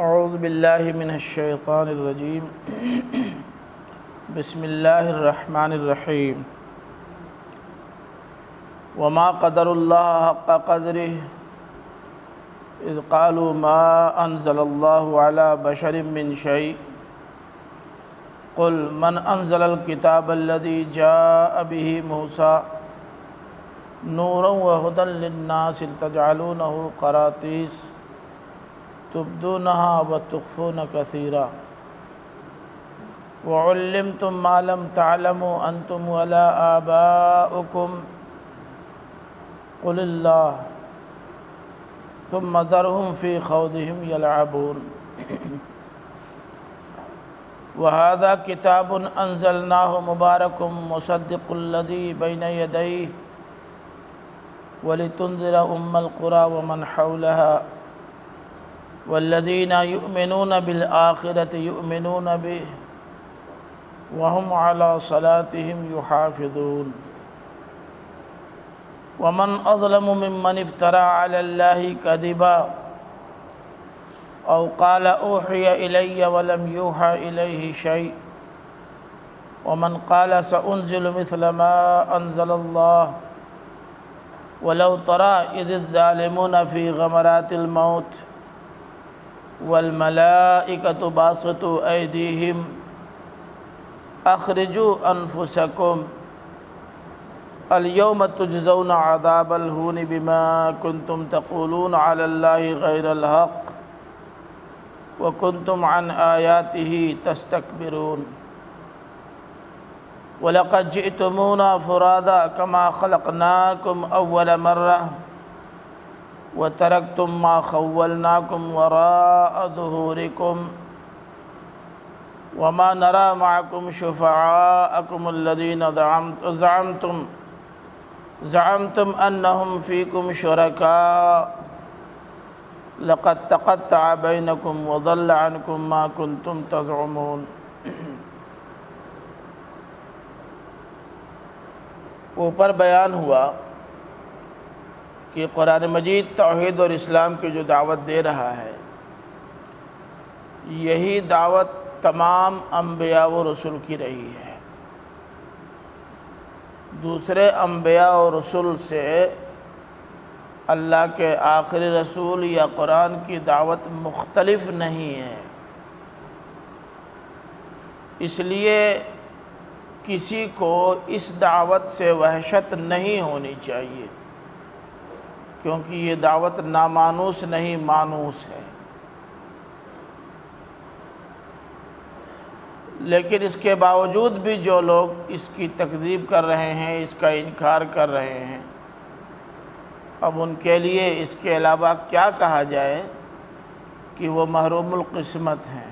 اعوذ باللہ من الشیطان الرجیم بسم اللہ الرحمن الرحیم وما قدر اللہ حق قدرہ اذ قالوا ما انزل اللہ علی بشر من شیء قل من انزل الکتاب الذی جاء به موسیٰ نورا وہدی للناس تجعلونہ قراطیس تبدونها وتخفون كثيرا وعلمتم ما لم تعلموا أنتم ولا آباؤكم قل الله ثم ذرهم في خوضهم يلعبون وهذا كتاب أنزلناه مبارك مصدق الذي بين يديه ولتنذر القرى ومن حولها والذین یؤمنون بالآخرة یؤمنون به وهم علی صلاتهم یحافظون ومن اظلم ممن افترى علی اللہ کذبا او قال اوحی الی ولم یوحى الیہ شیء ومن قال سأنزل مثل ما انزل اللہ ولو تری اذ الظالمون فی غمرات الموت والملائکۃ باسطوا ایدیہم اخرجوا انفسکم اليوم تجزون عذاب الہون بما کنتم تقولون علی اللہ غیر الحق وکنتم عن آیاتہ تستکبرون وَلَقَدْ جِئْتُمُونَا فُرَادَىٰ كَمَا خَلَقْنَاكُمْ أَوَّلَ مَرَّةٍ وَتَرَكْتُمْ مَا خَوَّلْنَاكُمْ وَرَاءَ ظُهُورِكُمْ وَمَا نَرَىٰ مَعَكُمْ شُفَعَاءَكُمُ الَّذِينَ زَعَمْتُمْ أَنَّهُمْ فِيكُمْ شُرَكَاءُ لَقَدْ تَقَطَّعَ بَيْنَكُمْ وَضَلَّ عَنْكُمْ مَا كُنْتُمْ تَزْعُمُونَ۔ اوپر بیان ہوا کہ قرآن مجید توحید اور اسلام کی جو دعوت دے رہا ہے، یہی دعوت تمام انبیاء و رسول کی رہی ہے۔ دوسرے انبیاء و رسول سے اللہ کے آخری رسول یا قرآن کی دعوت مختلف نہیں ہے، اس لیے کسی کو اس دعوت سے وحشت نہیں ہونی چاہیے، کیونکہ یہ دعوت نامانوس نہیں مانوس ہے۔ لیکن اس کے باوجود بھی جو لوگ اس کی تکذیب کر رہے ہیں، اس کا انکار کر رہے ہیں، اب ان کے لیے اس کے علاوہ کیا کہا جائے کہ وہ محروم القسمت ہیں،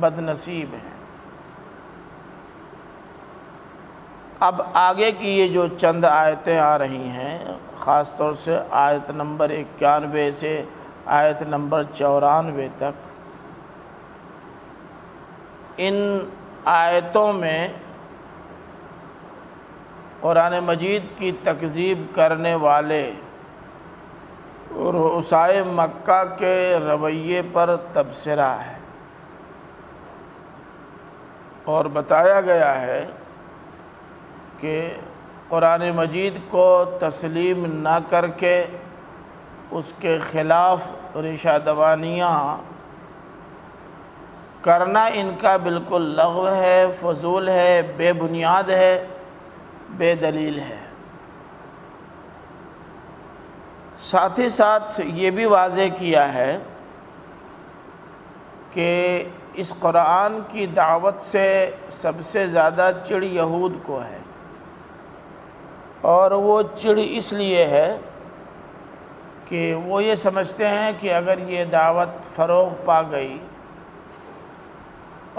بد نصیب ہیں۔ اب آگے کی یہ جو چند آیتیں آ رہی ہیں، خاص طور سے آیت نمبر 91 سے آیت نمبر 94 تک، ان آیتوں میں قرآن مجید کی تکذیب کرنے والے رؤسائے مکہ کے رویے پر تبصرہ ہے، اور بتایا گیا ہے کہ قرآن مجید کو تسلیم نہ کر کے اس کے خلاف ریشہ دوانیاں کرنا ان کا بالکل لغو ہے، فضول ہے، بے بنیاد ہے، بے دلیل ہے۔ ساتھ ہی ساتھ یہ بھی واضح کیا ہے کہ اس قرآن کی دعوت سے سب سے زیادہ چڑ یہود کو ہے، اور وہ چڑ اس لیے ہے کہ وہ یہ سمجھتے ہیں کہ اگر یہ دعوت فروغ پا گئی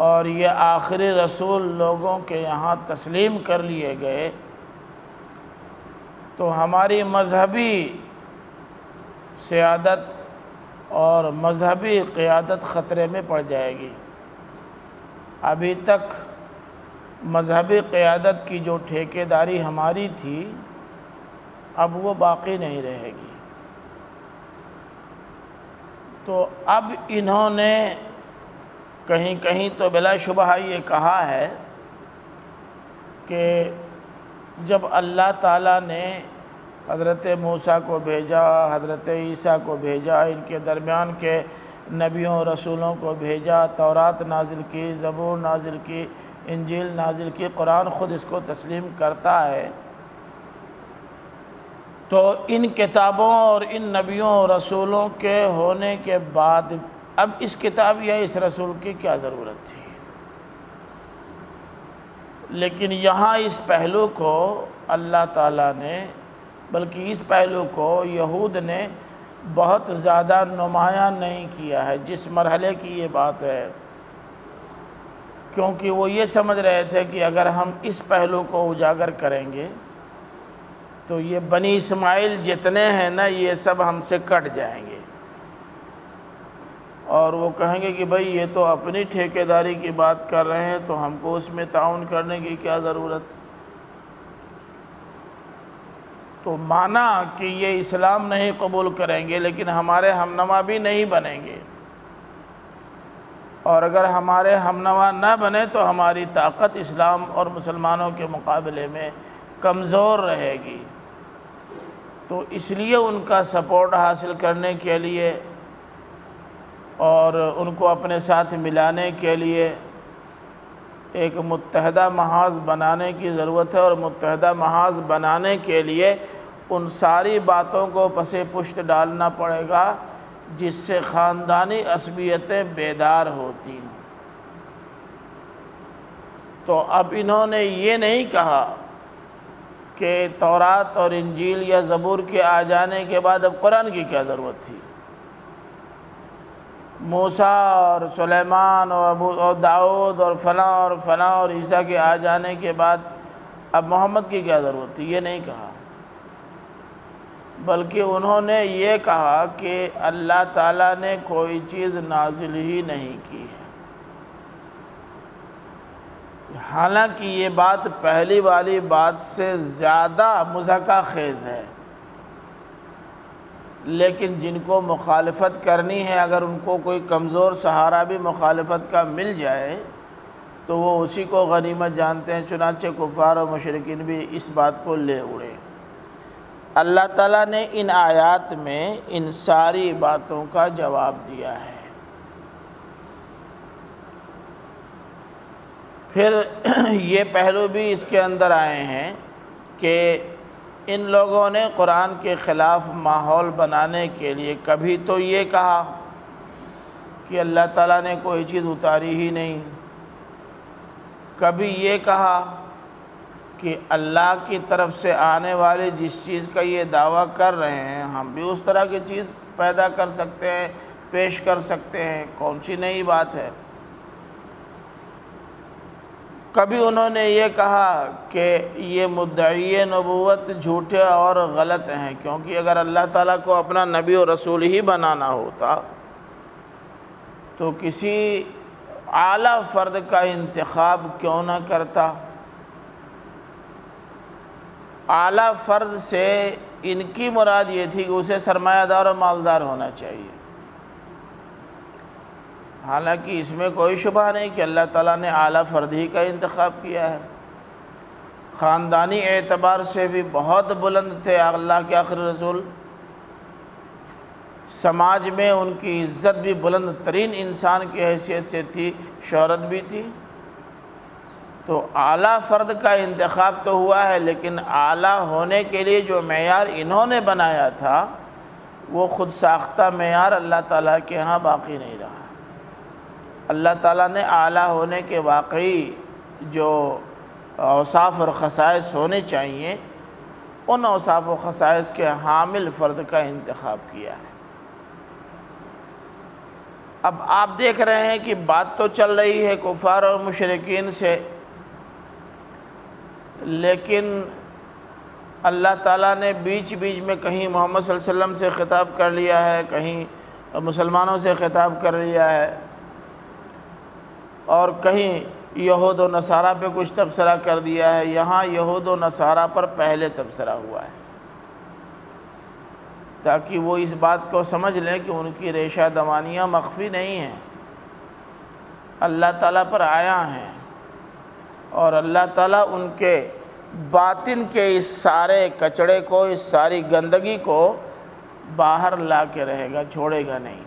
اور یہ آخری رسول لوگوں کے یہاں تسلیم کر لیے گئے تو ہماری مذہبی سیادت اور مذہبی قیادت خطرے میں پڑ جائے گی۔ ابھی تک مذہبی قیادت کی جو ٹھیکیداری ہماری تھی، اب وہ باقی نہیں رہے گی۔ تو اب انہوں نے کہیں کہیں تو بلا شبہ یہ کہا ہے کہ جب اللہ تعالیٰ نے حضرت موسیٰ کو بھیجا، حضرت عیسیٰ کو بھیجا، ان کے درمیان کے نبیوں رسولوں کو بھیجا، تورات نازل کی، زبور نازل کی، انجیل نازل کی، قرآن خود اس کو تسلیم کرتا ہے، تو ان کتابوں اور ان نبیوں رسولوں کے ہونے کے بعد اب اس کتاب یا اس رسول کی کیا ضرورت تھی؟ لیکن یہاں اس پہلو کو اللہ تعالیٰ نے، بلکہ اس پہلو کو یہود نے بہت زیادہ نمایاں نہیں کیا ہے، جس مرحلے کی یہ بات ہے، کیونکہ وہ یہ سمجھ رہے تھے کہ اگر ہم اس پہلو کو اجاگر کریں گے تو یہ بنی اسماعیل جتنے ہیں نا یہ سب ہم سے کٹ جائیں گے، اور وہ کہیں گے کہ بھئی یہ تو اپنی ٹھیکیداری کی بات کر رہے ہیں تو ہم کو اس میں تعاون کرنے کی کیا ضرورت؟ تو مانا کہ یہ اسلام نہیں قبول کریں گے لیکن ہمارے ہمنوا بھی نہیں بنیں گے، اور اگر ہمارے ہمنوا نہ بنے تو ہماری طاقت اسلام اور مسلمانوں کے مقابلے میں کمزور رہے گی۔ تو اس لیے ان کا سپورٹ حاصل کرنے کے لیے اور ان کو اپنے ساتھ ملانے کے لیے ایک متحدہ محاذ بنانے کی ضرورت ہے، اور متحدہ محاذ بنانے کے لیے ان ساری باتوں کو پس پشت ڈالنا پڑے گا جس سے خاندانی عصبیتیں بیدار ہوتی ہیں۔ تو اب انہوں نے یہ نہیں کہا کہ تورات اور انجیل یا زبور کے آ جانے کے بعد اب قرآن کی کیا ضرورت تھی، موسیٰ اور سلیمان اور داؤد اور فلاں اور عیسیٰ کے آ جانے کے بعد اب محمد کی کیا ضرورت تھی، یہ نہیں کہا، بلکہ انہوں نے یہ کہا کہ اللہ تعالیٰ نے کوئی چیز نازل ہی نہیں کی ہے۔ حالانکہ یہ بات پہلی والی بات سے زیادہ مضحکہ خیز ہے، لیکن جن کو مخالفت کرنی ہے اگر ان کو کوئی کمزور سہارا بھی مخالفت کا مل جائے تو وہ اسی کو غنیمت جانتے ہیں، چنانچہ کفار و مشرکین بھی اس بات کو لے اڑے۔ اللہ تعالیٰ نے ان آیات میں ان ساری باتوں کا جواب دیا ہے۔ پھر یہ پہلو بھی اس کے اندر آئے ہیں کہ ان لوگوں نے قرآن کے خلاف ماحول بنانے کے لیے کبھی تو یہ کہا کہ اللہ تعالیٰ نے کوئی چیز اتاری ہی نہیں، کبھی یہ کہا کہ اللہ کی طرف سے آنے والی جس چیز کا یہ دعویٰ کر رہے ہیں ہم بھی اس طرح کی چیز پیدا کر سکتے ہیں، پیش کر سکتے ہیں، کون سی نئی بات ہے۔ کبھی انہوں نے یہ کہا کہ یہ مدعی نبوت جھوٹے اور غلط ہیں، کیونکہ اگر اللہ تعالیٰ کو اپنا نبی و رسول ہی بنانا ہوتا تو کسی اعلیٰ فرد کا انتخاب کیوں نہ کرتا۔ اعلیٰ فرد سے ان کی مراد یہ تھی کہ اسے سرمایہ دار و مالدار ہونا چاہیے، حالانکہ اس میں کوئی شبہ نہیں کہ اللہ تعالیٰ نے اعلیٰ فرد ہی کا انتخاب کیا ہے۔ خاندانی اعتبار سے بھی بہت بلند تھے اللہ کے آخری رسول، سماج میں ان کی عزت بھی بلند ترین انسان کی حیثیت سے تھی، شہرت بھی تھی، تو اعلیٰ فرد کا انتخاب تو ہوا ہے، لیکن اعلیٰ ہونے کے لیے جو معیار انہوں نے بنایا تھا وہ خود ساختہ معیار اللہ تعالیٰ کے ہاں باقی نہیں رہا۔ اللہ تعالیٰ نے اعلیٰ ہونے کے واقعی جو اوصاف اور خصائص ہونے چاہیے ان اوصاف و خصائص کے حامل فرد کا انتخاب کیا ہے۔ اب آپ دیکھ رہے ہیں کہ بات تو چل رہی ہے کفار اور مشرکین سے، لیکن اللہ تعالیٰ نے بیچ بیچ میں کہیں محمد صلی اللہ علیہ وسلم سے خطاب کر لیا ہے، کہیں مسلمانوں سے خطاب کر لیا ہے، اور کہیں یہود و نصارہ پہ کچھ تبصرہ کر دیا ہے۔ یہاں یہود و نصارہ پر پہلے تبصرہ ہوا ہے، تاکہ وہ اس بات کو سمجھ لیں کہ ان کی ریشہ دوانیاں مخفی نہیں ہیں، اللہ تعالیٰ پر آیا ہیں، اور اللہ تعالیٰ ان کے باطن کے اس سارے کچڑے کو، اس ساری گندگی کو باہر لا کے رہے گا، چھوڑے گا نہیں۔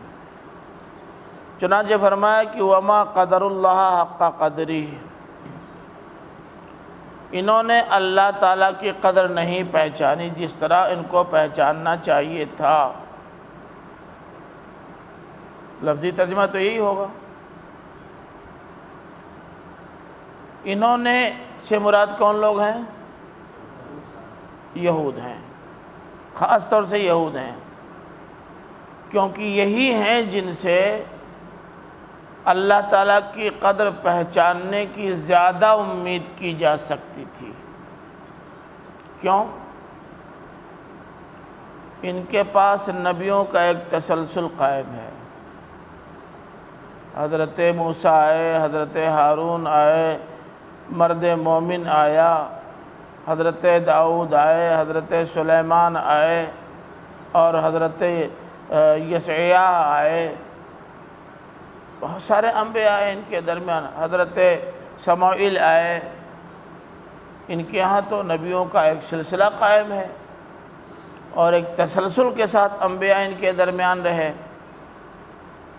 چنانچہ فرمایا کہ وما قدر اللہ حق قدری، انہوں نے اللہ تعالیٰ کی قدر نہیں پہچانی جس طرح ان کو پہچاننا چاہیے تھا۔ لفظی ترجمہ تو یہی ہوگا۔ انہوں نے سے مراد کون لوگ ہیں؟ یہود ہیں، خاص طور سے یہود ہیں، کیونکہ یہی ہیں جن سے اللہ تعالیٰ کی قدر پہچاننے کی زیادہ امید کی جا سکتی تھی۔ کیوں؟ ان کے پاس نبیوں کا ایک تسلسل قائم ہے۔ حضرت موسیٰ آئے، حضرت ہارون آئے، مرد مومن آیا، حضرت داؤد آئے، حضرت سلیمان آئے، اور حضرت یسعیاء آئے، بہت سارے انبیاء آئے ان کے درمیان، حضرت سموئیل آئے۔ ان کے ہاں تو نبیوں کا ایک سلسلہ قائم ہے اور ایک تسلسل کے ساتھ انبیاء ان کے درمیان رہے،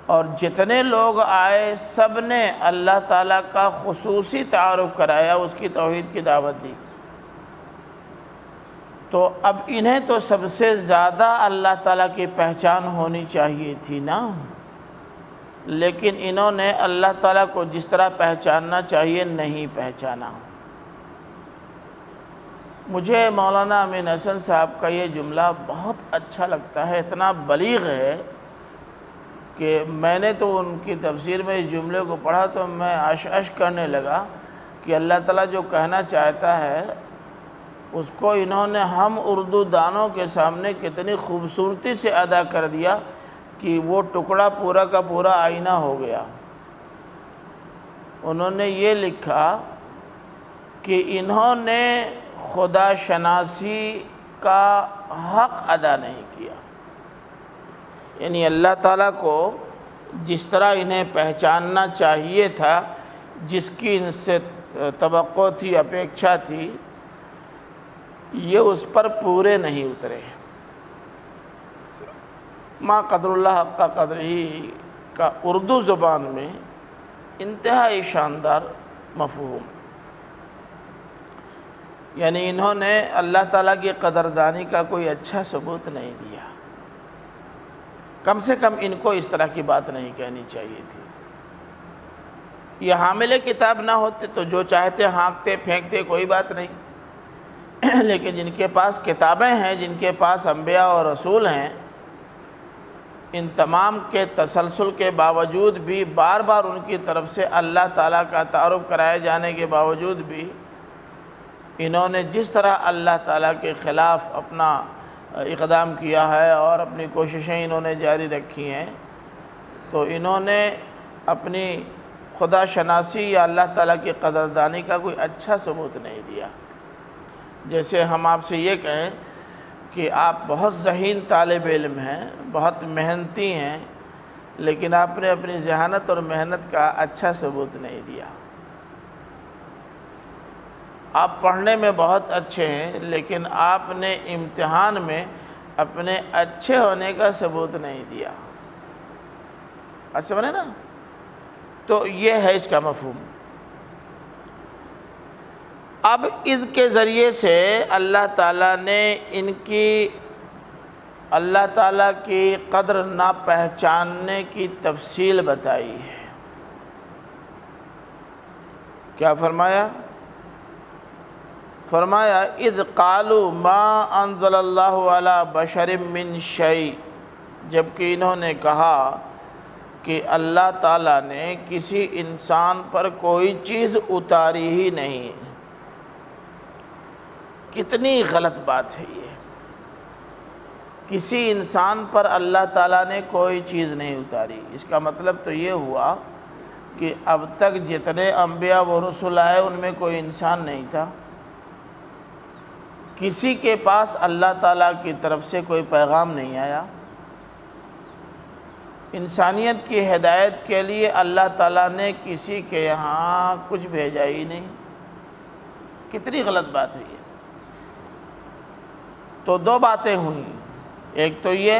اور جتنے لوگ آئے سب نے اللہ تعالیٰ کا خصوصی تعارف کرایا، اس کی توحید کی دعوت دی۔ تو اب انہیں تو سب سے زیادہ اللہ تعالیٰ کی پہچان ہونی چاہیے تھی نا، لیکن انہوں نے اللہ تعالیٰ کو جس طرح پہچاننا چاہیے نہیں پہچانا۔ مجھے مولانا امین حسن صاحب کا یہ جملہ بہت اچھا لگتا ہے، اتنا بلیغ ہے کہ میں نے تو ان کی تفسیر میں اس جملے کو پڑھا تو میں عش کرنے لگا کہ اللہ تعالیٰ جو کہنا چاہتا ہے اس کو انہوں نے ہم اردو دانوں کے سامنے کتنی خوبصورتی سے ادا کر دیا کہ وہ ٹکڑا پورا کا پورا آئینہ ہو گیا۔ انہوں نے یہ لکھا کہ انہوں نے خدا شناسی کا حق ادا نہیں کیا، یعنی اللہ تعالیٰ کو جس طرح انہیں پہچاننا چاہیے تھا، جس کی ان سے توقع تھی، اپیکشا تھی، یہ اس پر پورے نہیں اترے۔ ما قدر اللہ حق قدر ہی کا اردو زبان میں انتہائی شاندار مفہوم، یعنی انہوں نے اللہ تعالیٰ کی قدردانی کا کوئی اچھا ثبوت نہیں دیا۔ کم سے کم ان کو اس طرح کی بات نہیں کہنی چاہیے تھی۔ یہ حامل کتاب نہ ہوتے تو جو چاہتے ہانکتے پھینکتے، کوئی بات نہیں، لیکن جن کے پاس کتابیں ہیں، جن کے پاس انبیاء اور رسول ہیں، ان تمام کے تسلسل کے باوجود بھی، بار بار ان کی طرف سے اللہ تعالیٰ کا تعارف کرائے جانے کے باوجود بھی، انہوں نے جس طرح اللہ تعالیٰ کے خلاف اپنا اقدام کیا ہے اور اپنی کوششیں انہوں نے جاری رکھی ہیں، تو انہوں نے اپنی خدا شناسی یا اللہ تعالیٰ کی قدردانی کا کوئی اچھا ثبوت نہیں دیا۔ جیسے ہم آپ سے یہ کہیں کہ آپ بہت ذہین طالب علم ہیں، بہت محنتی ہیں، لیکن آپ نے اپنی ذہانت اور محنت کا اچھا ثبوت نہیں دیا۔ آپ پڑھنے میں بہت اچھے ہیں، لیکن آپ نے امتحان میں اپنے اچھے ہونے کا ثبوت نہیں دیا۔ سمجھے نا؟ تو یہ ہے اس کا مفہوم۔ اب اس کے ذریعے سے اللہ تعالیٰ نے ان کی اللہ تعالیٰ کی قدر نہ پہچاننے کی تفصیل بتائی ہے۔ کیا فرمایا؟ فرمایا اذ قالوا ما انزل اللہ علی بشر من شیء، جبکہ انہوں نے کہا کہ اللہ تعالیٰ نے کسی انسان پر کوئی چیز اتاری ہی نہیں۔ کتنی غلط بات ہے یہ، کسی انسان پر اللہ تعالیٰ نے کوئی چیز نہیں اتاری۔ اس کا مطلب تو یہ ہوا کہ اب تک جتنے انبیاء و رسول آئے ان میں کوئی انسان نہیں تھا، کسی کے پاس اللہ تعالیٰ کی طرف سے کوئی پیغام نہیں آیا، انسانیت کی ہدایت کے لیے اللہ تعالیٰ نے کسی کے یہاں کچھ بھیجا ہی نہیں۔ کتنی غلط بات ہے یہ۔ تو دو باتیں ہوئیں، ایک تو یہ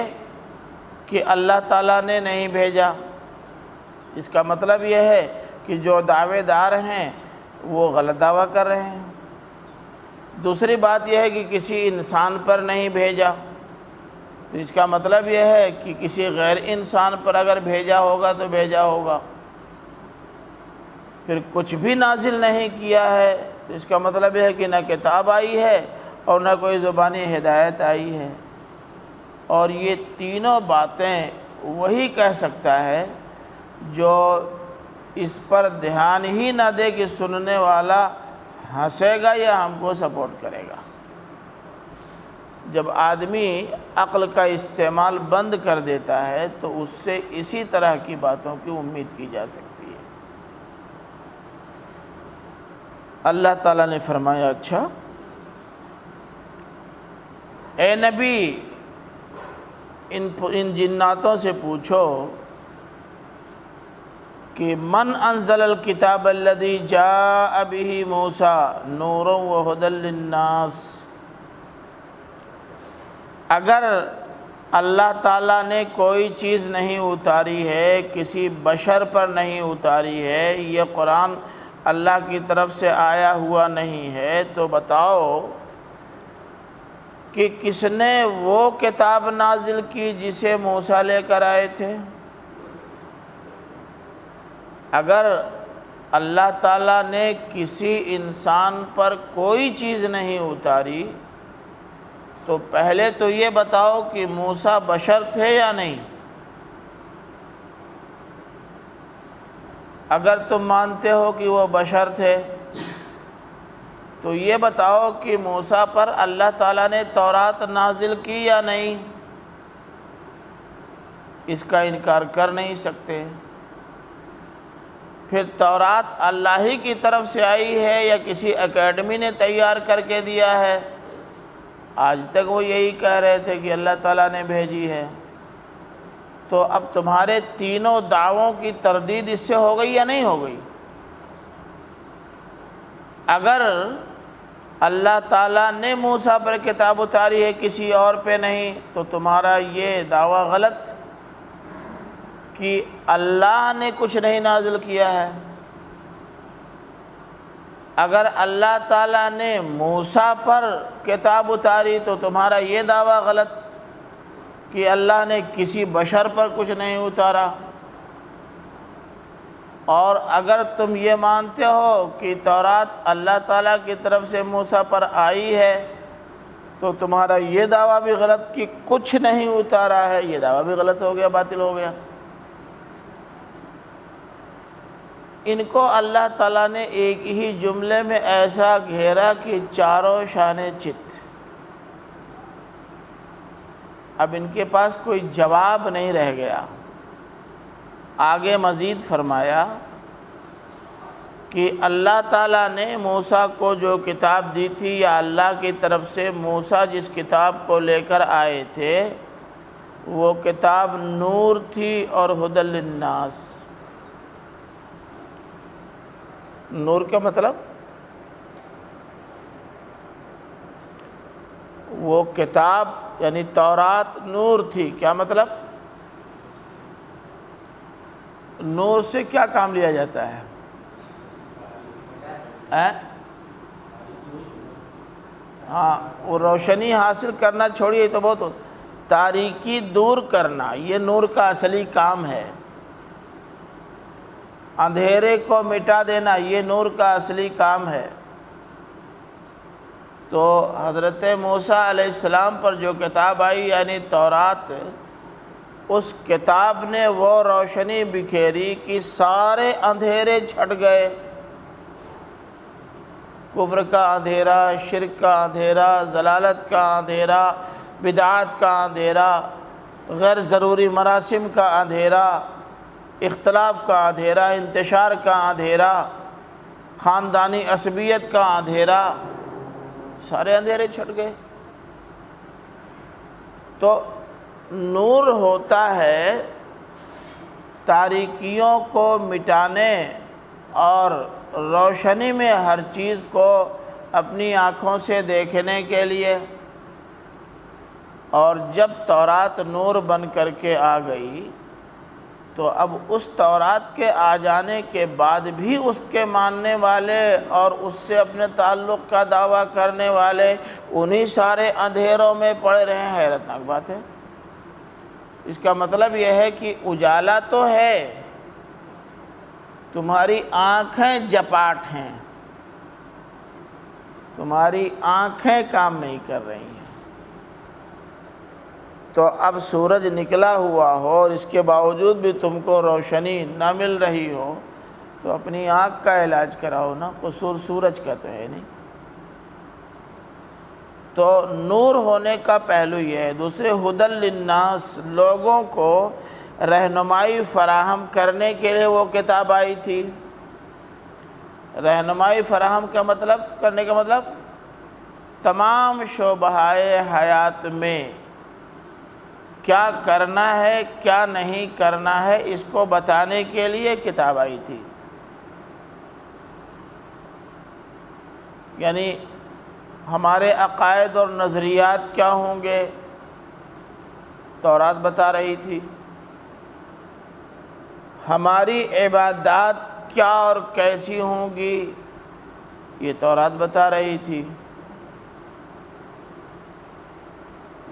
کہ اللہ تعالیٰ نے نہیں بھیجا، اس کا مطلب یہ ہے کہ جو دعوے دار ہیں وہ غلط دعویٰ کر رہے ہیں۔ دوسری بات یہ ہے کہ کسی انسان پر نہیں بھیجا، تو اس کا مطلب یہ ہے کہ کسی غیر انسان پر اگر بھیجا ہوگا تو بھیجا ہوگا۔ پھر کچھ بھی نازل نہیں کیا ہے تو اس کا مطلب یہ ہے کہ نہ کتاب آئی ہے اور نہ کوئی زبانی ہدایت آئی ہے۔ اور یہ تینوں باتیں وہی کہہ سکتا ہے جو اس پر دھیان ہی نہ دے کہ سننے والا ہنسے گا یا ہم کو سپورٹ کرے گا۔ جب آدمی عقل کا استعمال بند کر دیتا ہے تو اس سے اسی طرح کی باتوں کی امید کی جا سکتی ہے۔ اللہ تعالیٰ نے فرمایا، اچھا اے نبی ان جناتوں سے پوچھو کہ من انزل الکتاب الذی جاء به موسیٰ نورا وہدی للناس، اگر اللہ تعالیٰ نے کوئی چیز نہیں اتاری ہے، کسی بشر پر نہیں اتاری ہے، یہ قرآن اللہ کی طرف سے آیا ہوا نہیں ہے، تو بتاؤ کہ کس نے وہ کتاب نازل کی جسے موسیٰ لے کر آئے تھے؟ اگر اللہ تعالیٰ نے کسی انسان پر کوئی چیز نہیں اتاری تو پہلے تو یہ بتاؤ کہ موسیٰ بشر تھے یا نہیں؟ اگر تم مانتے ہو کہ وہ بشر تھے تو یہ بتاؤ کہ موسیٰ پر اللہ تعالیٰ نے تورات نازل کی یا نہیں؟ اس کا انکار کر نہیں سکتے۔ پھر تورات اللہ ہی کی طرف سے آئی ہے یا کسی اکیڈمی نے تیار کر کے دیا ہے؟ آج تک وہ یہی کہہ رہے تھے کہ اللہ تعالیٰ نے بھیجی ہے۔ تو اب تمہارے تینوں دعووں کی تردید اس سے ہو گئی یا نہیں ہو گئی؟ اگر اللہ تعالیٰ نے موسیٰ پر کتاب اتاری ہے کسی اور پہ نہیں، تو تمہارا یہ دعویٰ غلط کہ اللہ نے کچھ نہیں نازل کیا ہے۔ اگر اللہ تعالیٰ نے موسیٰ پر کتاب اتاری تو تمہارا یہ دعویٰ غلط کہ اللہ نے کسی بشر پر کچھ نہیں اتارا۔ اور اگر تم یہ مانتے ہو کہ تورات اللہ تعالیٰ کی طرف سے موسیٰ پر آئی ہے تو تمہارا یہ دعویٰ بھی غلط کہ کچھ نہیں اتارا ہے، یہ دعویٰ بھی غلط ہو گیا، باطل ہو گیا۔ ان کو اللہ تعالیٰ نے ایک ہی جملے میں ایسا گھیرا کہ چاروں شانے چت۔ اب ان کے پاس کوئی جواب نہیں رہ گیا۔ آگے مزید فرمایا کہ اللہ تعالیٰ نے موسیٰ کو جو کتاب دی تھی یا اللہ کی طرف سے موسیٰ جس کتاب کو لے کر آئے تھے وہ کتاب نور تھی اور ہدی للناس۔ نور کا مطلب وہ کتاب یعنی تورات نور تھی۔ کیا مطلب؟ نور سے کیا کام لیا جاتا ہے؟ ہاں، وہ روشنی حاصل کرنا چھوڑیے تو بہت تاریکی دور کرنا، یہ نور کا اصلی کام ہے۔ اندھیرے کو مٹا دینا یہ نور کا اصلی کام ہے۔ تو حضرت موسیٰ علیہ السلام پر جو کتاب آئی یعنی تورات، اس کتاب نے وہ روشنی بکھیری کہ سارے اندھیرے چھٹ گئے۔ کفر کا اندھیرا، شرک کا اندھیرا، ضلالت کا اندھیرا، بدعات کا اندھیرا، غیر ضروری مراسم کا اندھیرا، اختلاف کا اندھیرا، انتشار کا اندھیرا، خاندانی عصبیت کا اندھیرا، سارے اندھیرے چھٹ گئے۔ تو نور ہوتا ہے تاریکیوں کو مٹانے اور روشنی میں ہر چیز کو اپنی آنکھوں سے دیکھنے کے لیے، اور جب تورات نور بن کر کے آ گئی تو اب اس تورات کے آ جانے کے بعد بھی اس کے ماننے والے اور اس سے اپنے تعلق کا دعویٰ کرنے والے انہی سارے اندھیروں میں پڑے رہے ہیں۔ حیرتناک بات ہے۔ اس کا مطلب یہ ہے کہ اجالا تو ہے، تمہاری آنکھیں جپاٹ ہیں، تمہاری آنکھیں کام نہیں کر رہی ہیں۔ تو اب سورج نکلا ہوا ہو اور اس کے باوجود بھی تم کو روشنی نہ مل رہی ہو تو اپنی آنکھ کا علاج کراؤ نا، قصور سورج کا تو ہے نہیں۔ تو نور ہونے کا پہلو یہ ہے۔ دوسرے ھدی للناس، لوگوں کو رہنمائی فراہم کرنے کے لیے وہ کتاب آئی تھی۔ رہنمائی فراہم کا مطلب کرنے کا مطلب تمام شعبۂ حیات میں کیا کرنا ہے کیا نہیں کرنا ہے اس کو بتانے کے لیے کتاب آئی تھی۔ یعنی ہمارے عقائد اور نظریات کیا ہوں گے، تورات بتا رہی تھی۔ ہماری عبادات کیا اور کیسی ہوں گی، یہ تورات بتا رہی تھی۔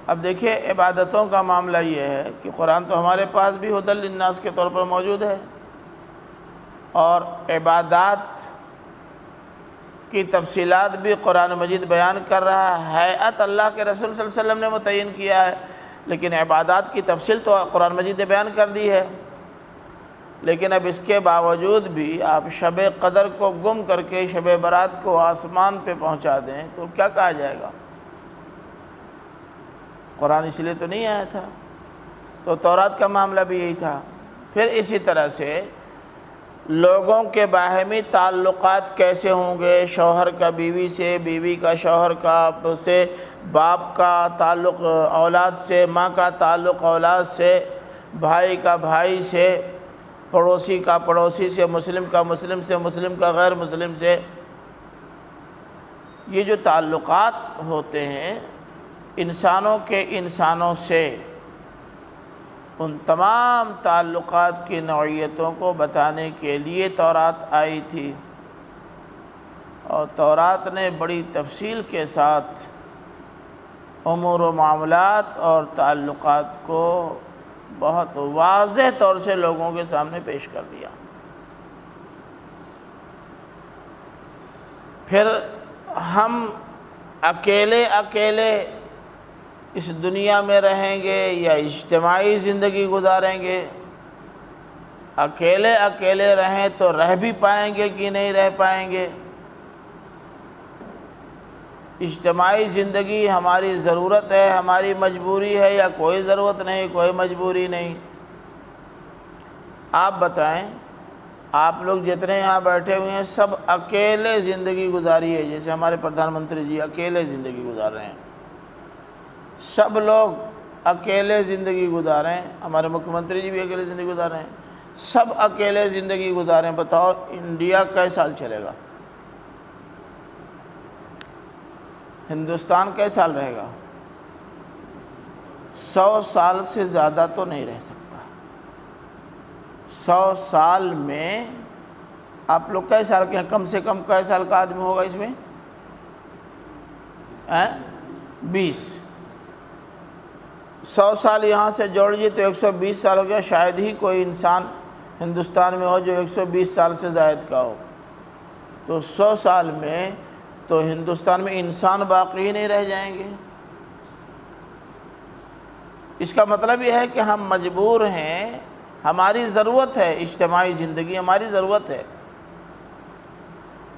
اب دیکھیں عبادتوں کا معاملہ یہ ہے کہ قرآن تو ہمارے پاس بھی ھدی للناس کے طور پر موجود ہے، اور عبادات کی تفصیلات بھی قرآن مجید بیان کر رہا ہے۔ ہیئت اللہ کے رسول صلی اللہ علیہ وسلم نے متعین کیا ہے، لیکن عبادات کی تفصیل تو قرآن مجید نے بیان کر دی ہے۔ لیکن اب اس کے باوجود بھی آپ شب قدر کو گم کر کے شب برات کو آسمان پہ پہنچا دیں تو کیا کہا جائے گا؟ قرآن اس لیے تو نہیں آیا تھا۔ تو تورات کا معاملہ بھی یہی تھا۔ پھر اسی طرح سے لوگوں کے باہمی تعلقات کیسے ہوں گے، شوہر کا بیوی سے، بیوی کا شوہر کا سے، باپ کا تعلق اولاد سے، ماں کا تعلق اولاد سے، بھائی کا بھائی سے، پڑوسی کا پڑوسی سے، مسلم کا مسلم سے، مسلم کا غیر مسلم سے۔ یہ جو تعلقات ہوتے ہیں انسانوں کے انسانوں سے، ان تمام تعلقات کی نوعیتوں کو بتانے کے لیے تورات آئی تھی، اور تورات نے بڑی تفصیل کے ساتھ امور و معاملات اور تعلقات کو بہت واضح طور سے لوگوں کے سامنے پیش کر دیا۔ پھر ہم اکیلے اکیلے اس دنیا میں رہیں گے یا اجتماعی زندگی گزاریں گے؟ اکیلے اکیلے رہیں تو رہ بھی پائیں گے کہ نہیں رہ پائیں گے؟ اجتماعی زندگی ہماری ضرورت ہے، ہماری مجبوری ہے، یا کوئی ضرورت نہیں، کوئی مجبوری نہیں؟ آپ بتائیں، آپ لوگ جتنے یہاں بیٹھے ہوئے ہیں سب اکیلے زندگی گزاری ہے، جیسے ہمارے پردھان منتری جی اکیلے زندگی گزار رہے ہیں، سب لوگ اکیلے زندگی گزاریں، ہمارے مکھیہ منتری جی بھی اکیلے زندگی گزار رہے ہیں، سب اکیلے زندگی گزاریں۔ بتاؤ انڈیا کئی سال چلے گا؟ ہندوستان کئی سال رہے گا؟ 100 سال سے زیادہ تو نہیں رہ سکتا۔ 100 سال میں آپ لوگ کئی سال کے ہیں؟ کم سے کم کئی سال کا آدمی ہوگا اس میں؟ 20۔ 100 سال یہاں سے جوڑ لیجیے تو 120 سال ہو گیا۔ شاید ہی کوئی انسان ہندوستان میں ہو جو 120 سال سے زائد کا ہو۔ تو 100 سال میں تو ہندوستان میں انسان باقی ہی نہیں رہ جائیں گے۔ اس کا مطلب یہ ہے کہ ہم مجبور ہیں، ہماری ضرورت ہے، اجتماعی زندگی ہماری ضرورت ہے۔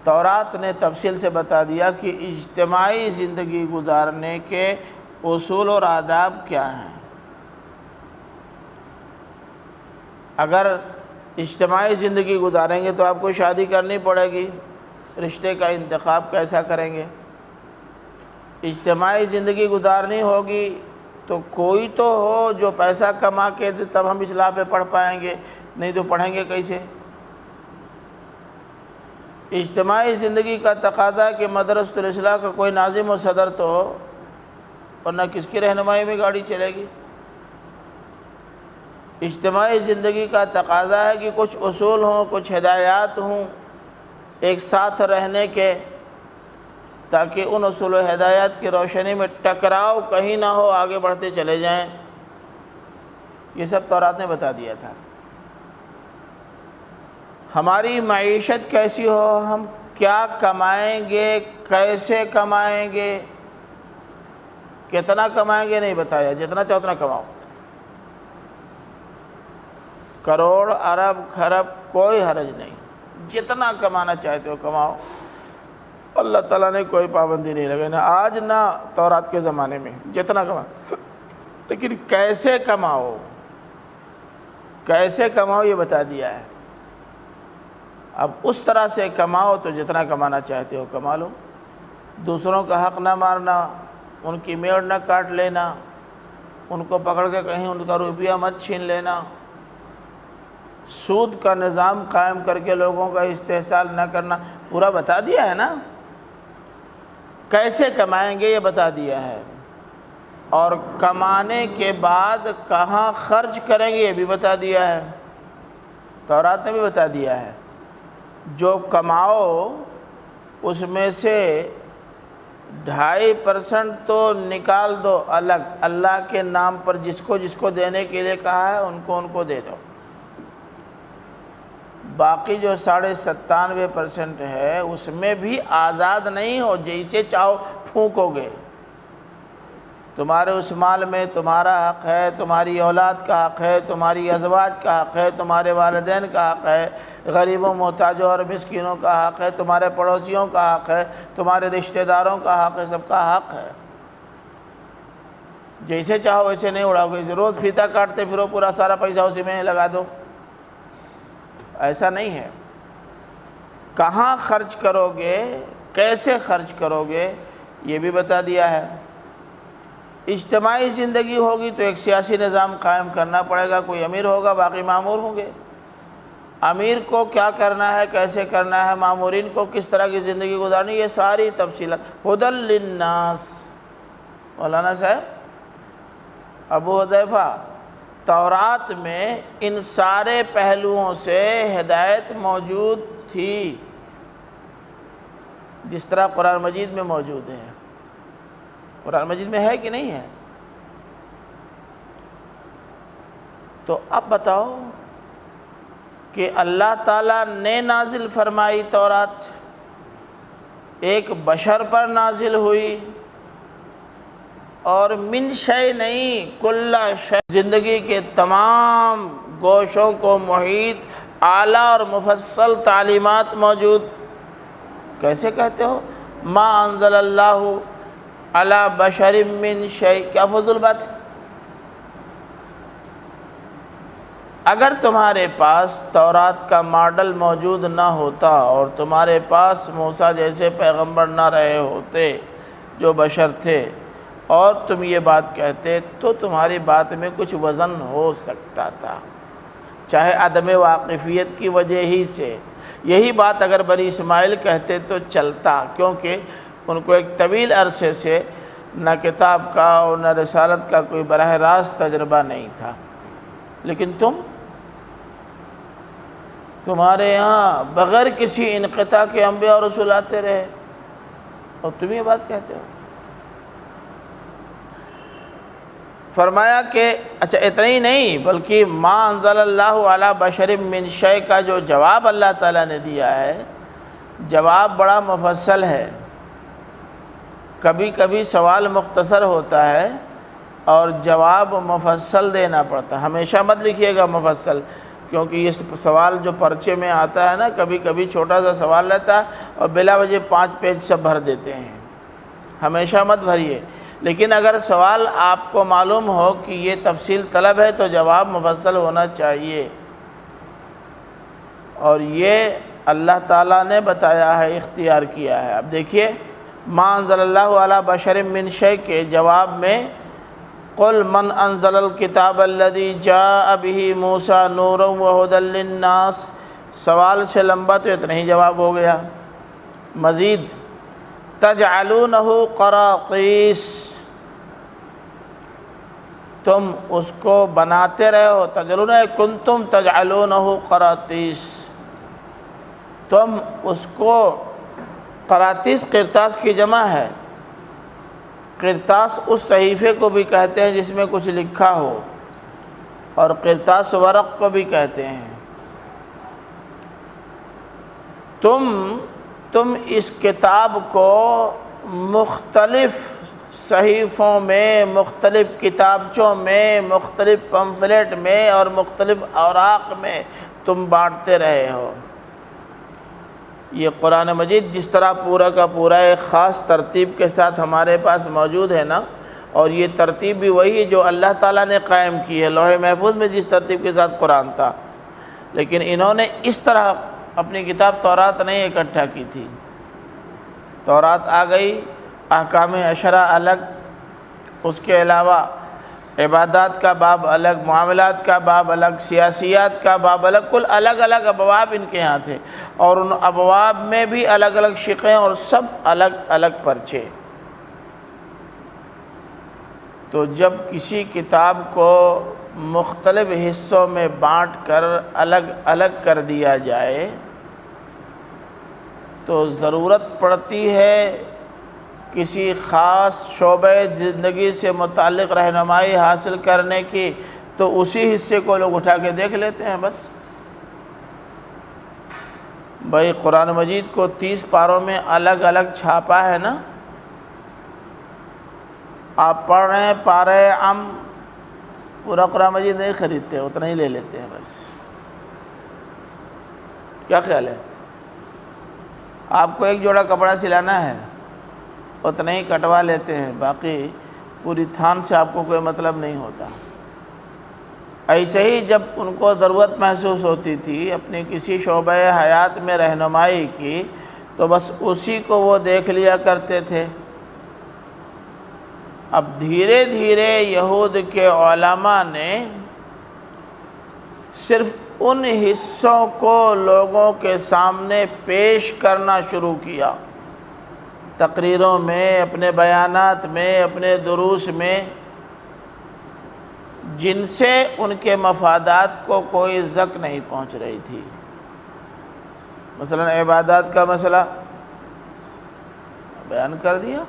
تورات نے تفصیل سے بتا دیا کہ اجتماعی زندگی گزارنے کے اصول اور آداب کیا ہیں۔ اگر اجتماعی زندگی گزاریں گے تو آپ کو شادی کرنی پڑے گی، رشتے کا انتخاب کیسا کریں گے؟ اجتماعی زندگی گزارنی ہوگی تو کوئی تو ہو جو پیسہ کما کے دے، تب ہم اصلاح پہ پڑھ پائیں گے، نہیں تو پڑھیں گے کیسے؟ اجتماعی زندگی کا تقاضا ہے کہ مدرسۃ الاصلاح کا کوئی ناظم و صدر تو ہو، ورنہ کس کی رہنمائی میں گاڑی چلے گی؟ اجتماعی زندگی کا تقاضا ہے کہ کچھ اصول ہوں، کچھ ہدایات ہوں ایک ساتھ رہنے کے، تاکہ ان اصول و ہدایات کی روشنی میں ٹکراؤ کہیں نہ ہو، آگے بڑھتے چلے جائیں۔ یہ سب تورات نے بتا دیا تھا۔ ہماری معیشت کیسی ہو، ہم کیا کمائیں گے، کیسے کمائیں گے، کتنا کمائیں گے نہیں بتایا، جتنا چاہو اتنا کماؤ، کروڑ ارب خرب کوئی حرج نہیں، جتنا کمانا چاہتے ہو کماؤ، اللہ تعالیٰ نے کوئی پابندی نہیں لگائی، نہ آج نہ تورات کے زمانے میں، جتنا کماؤ، لیکن کیسے کماؤ، کیسے کماؤ یہ بتا دیا ہے۔ اب اس طرح سے کماؤ تو جتنا کمانا چاہتے ہو کما لو، دوسروں کا حق نہ مارنا، ان کی میڑ نہ کاٹ لینا، ان کو پکڑ کے کہیں ان کا روپیہ مت چھین لینا، سود کا نظام قائم کر کے لوگوں کا استحصال نہ کرنا، پورا بتا دیا ہے نا۔ کیسے کمائیں گے یہ بتا دیا ہے، اور کمانے کے بعد کہاں خرچ کریں گے یہ بھی بتا دیا ہے، تورات نے بھی بتا دیا ہے۔ جو کماؤ اس میں سے 2.5% تو نکال دو الگ، اللہ کے نام پر جس کو دینے کے لیے کہا ہے ان کو دے دو، باقی جو 97.5% ہے اس میں بھی آزاد نہیں ہو، جیسے چاہو پھونکو گے۔ تمہارے اس مال میں تمہارا حق ہے، تمہاری اولاد کا حق ہے، تمہاری ازواج کا حق ہے، تمہارے والدین کا حق ہے، غریبوں محتاجوں اور مسکینوں کا حق ہے، تمہارے پڑوسیوں کا حق ہے، تمہارے رشتہ داروں کا حق ہے، سب کا حق ہے۔ جیسے چاہو ویسے نہیں اڑاؤ گے، روز فیتا کاٹتے پھرو، پورا سارا پیسہ اسی میں لگا دو، ایسا نہیں ہے۔ کہاں خرچ کرو گے، کیسے خرچ کرو گے یہ بھی بتا دیا ہے۔ اجتماعی زندگی ہوگی تو ایک سیاسی نظام قائم کرنا پڑے گا، کوئی امیر ہوگا باقی معمور ہوں گے، امیر کو کیا کرنا ہے، کیسے کرنا ہے، معمورین کو کس طرح کی زندگی گزارنی، یہ ساری تفصیلات۔ ہدی للناس، مولانا صاحب ابو حذیفہ، تورات میں ان سارے پہلوؤں سے ہدایت موجود تھی، جس طرح قرآن مجید میں موجود ہے۔ قرآن مجید میں ہے کہ نہیں ہے؟ تو اب بتاؤ کہ اللہ تعالیٰ نے نازل فرمائی تورات، ایک بشر پر نازل ہوئی، اور من شے نہیں، کل شے، زندگی کے تمام گوشوں کو محیط اعلیٰ اور مفصل تعلیمات موجود۔ کیسے کہتے ہو ما انزل اللہ علی بشر من شے، کیا فضول بات ہے؟ اگر تمہارے پاس تورات کا ماڈل موجود نہ ہوتا اور تمہارے پاس موسیٰ جیسے پیغمبر نہ رہے ہوتے جو بشر تھے، اور تم یہ بات کہتے تو تمہاری بات میں کچھ وزن ہو سکتا تھا، چاہے عدم واقفیت کی وجہ ہی سے۔ یہی بات اگر بنی اسماعیل کہتے تو چلتا، کیونکہ ان کو ایک طویل عرصے سے نہ کتاب کا اور نہ رسالت کا کوئی براہ راست تجربہ نہیں تھا۔ لیکن تمہارے یہاں بغیر کسی انقطاع کے انبیاء اور رسول آتے رہے، اور تم یہ بات کہتے ہو۔ فرمایا کہ اچھا اتنا ہی نہیں، بلکہ ما انزل اللہ علی بشر من شے کا جو جواب اللہ تعالیٰ نے دیا ہے، جواب بڑا مفصل ہے۔ کبھی کبھی سوال مختصر ہوتا ہے اور جواب مفصل دینا پڑتا ہے، ہمیشہ مت لکھیے گا مفصل، کیونکہ یہ سوال جو پرچے میں آتا ہے نا، کبھی کبھی چھوٹا سا سوال رہتا ہے اور بلا وجہ 5 پیج سب بھر دیتے ہیں، ہمیشہ مت بھریے۔ لیکن اگر سوال آپ کو معلوم ہو کہ یہ تفصیل طلب ہے تو جواب مفصل ہونا چاہیے، اور یہ اللہ تعالیٰ نے بتایا ہے، اختیار کیا ہے۔ اب دیکھیے ما انزل اللہ علی بشر من شیء کے جواب میں قل من انزل الکتاب الذی جاء بہ موسیٰ نورا وہدی للناس، سوال سے لمبا تو اتنا ہی جواب ہو گیا۔ مزید تجعلونہ قراطیس، تم اس کو بناتے رہے ہو، تجعلون کنتم تجعلونہ قراطیس، تم اس کو، قراطیس قرطاس کی جمع ہے۔ قرطاس اس صحیفے کو بھی کہتے ہیں جس میں کچھ لکھا ہو، اور قرطاس ورق کو بھی کہتے ہیں۔ تم اس کتاب کو مختلف صحیفوں میں، مختلف کتابچوں میں، مختلف پمفلیٹ میں اور مختلف اوراق میں تم بانٹتے رہے ہو۔ یہ قرآن مجید جس طرح پورا کا پورا ایک خاص ترتیب کے ساتھ ہمارے پاس موجود ہے نا، اور یہ ترتیب بھی وہی ہے جو اللہ تعالیٰ نے قائم کی ہے۔ لوح محفوظ میں جس ترتیب کے ساتھ قرآن تھا، لیکن انہوں نے اس طرح اپنی کتاب تورات نہیں اکٹھا کی تھی۔ تورات آ گئی، احکام عشرہ الگ، اس کے علاوہ عبادات کا باب الگ، معاملات کا باب الگ، سیاسیات کا باب الگ، کل الگ الگ ابواب ان کے ہاں تھے، اور ان ابواب میں بھی الگ الگ شقیں اور سب الگ الگ پرچے۔ تو جب کسی کتاب کو مختلف حصوں میں بانٹ کر الگ الگ کر دیا جائے تو ضرورت پڑتی ہے کسی خاص شعبہ زندگی سے متعلق رہنمائی حاصل کرنے کی، تو اسی حصے کو لوگ اٹھا کے دیکھ لیتے ہیں بس۔ بھائی قرآن مجید کو 30 پاروں میں الگ الگ چھاپا ہے نا، آپ پڑھ رہے ہیں پارہ عام، پورا قرآن مجید نہیں خریدتے، اتنا ہی لے لیتے ہیں بس۔ کیا خیال ہے؟ آپ کو ایک جوڑا کپڑا سلانا ہے، اتنا ہی کٹوا لیتے ہیں، باقی پوری تھان سے آپ کو کوئی مطلب نہیں ہوتا۔ ایسے ہی جب ان کو ضرورت محسوس ہوتی تھی اپنی کسی شعبہ حیات میں رہنمائی کی، تو بس اسی کو وہ دیکھ لیا کرتے تھے۔ اب دھیرے دھیرے یہود کے علماء نے صرف ان حصوں کو لوگوں کے سامنے پیش کرنا شروع کیا، تقریروں میں، اپنے بیانات میں، اپنے دروس میں، جن سے ان کے مفادات کو کوئی زک نہیں پہنچ رہی تھی۔ مثلا عبادات کا مسئلہ بیان کر دیا،